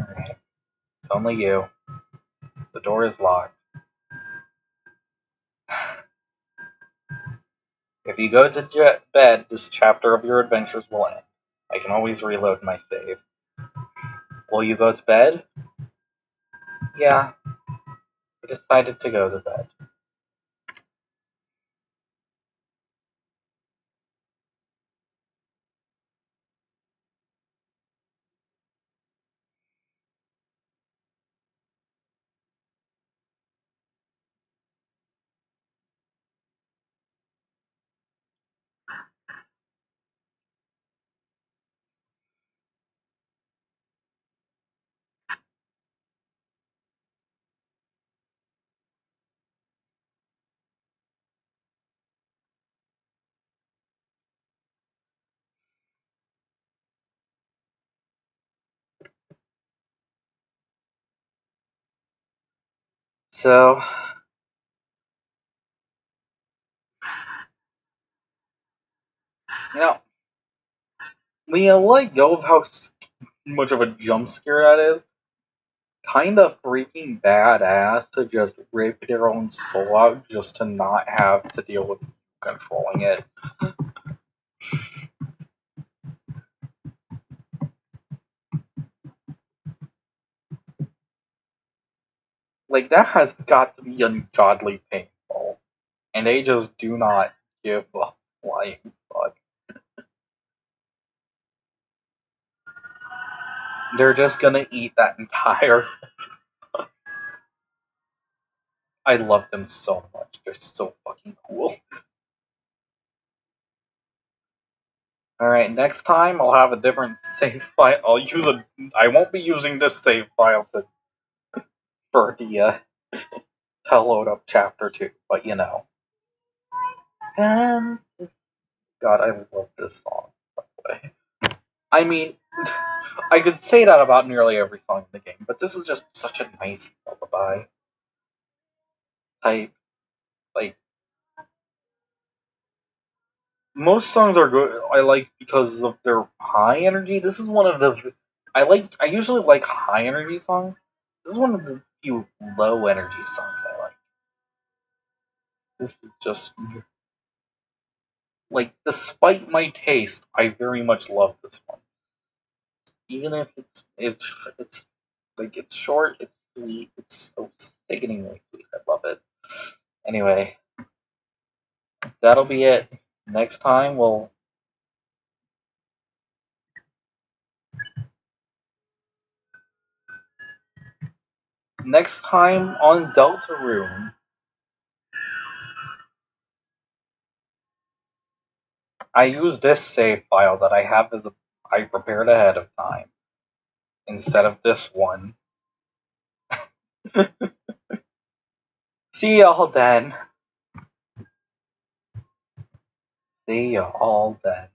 Alright. It's only you. The door is locked. If you go to bed, this chapter of your adventures will end. I can always reload my save. Will you go to bed? Yeah, I decided to go to bed. So, you know, we let go of how much of a jump scare that is. kinda freaking badass to just rip their own soul out just to not have to deal with controlling it. Like, that has got to be ungodly painful. And they just do not give a flying fuck. They're just gonna eat that entire. I love them so much. They're so fucking cool. Alright, next time I'll have a different save file. I won't be using this save file for the to load up chapter 2, but you know. And God, I love this song, by the way. I mean, I could say that about nearly every song in the game, but this is just such a nice lullaby. Like, most songs are good. I like because of their high energy. This is one of the I usually like high energy songs. This is one of the few low energy songs I like. This is just like, despite my taste, I very much love this one. Even if it's like, it's short, it's sweet, it's so sickeningly sweet. I love it. Anyway, that'll be it. Next time on Deltarune, I use this save file that I prepared ahead of time instead of this one. See y'all then. See y'all then.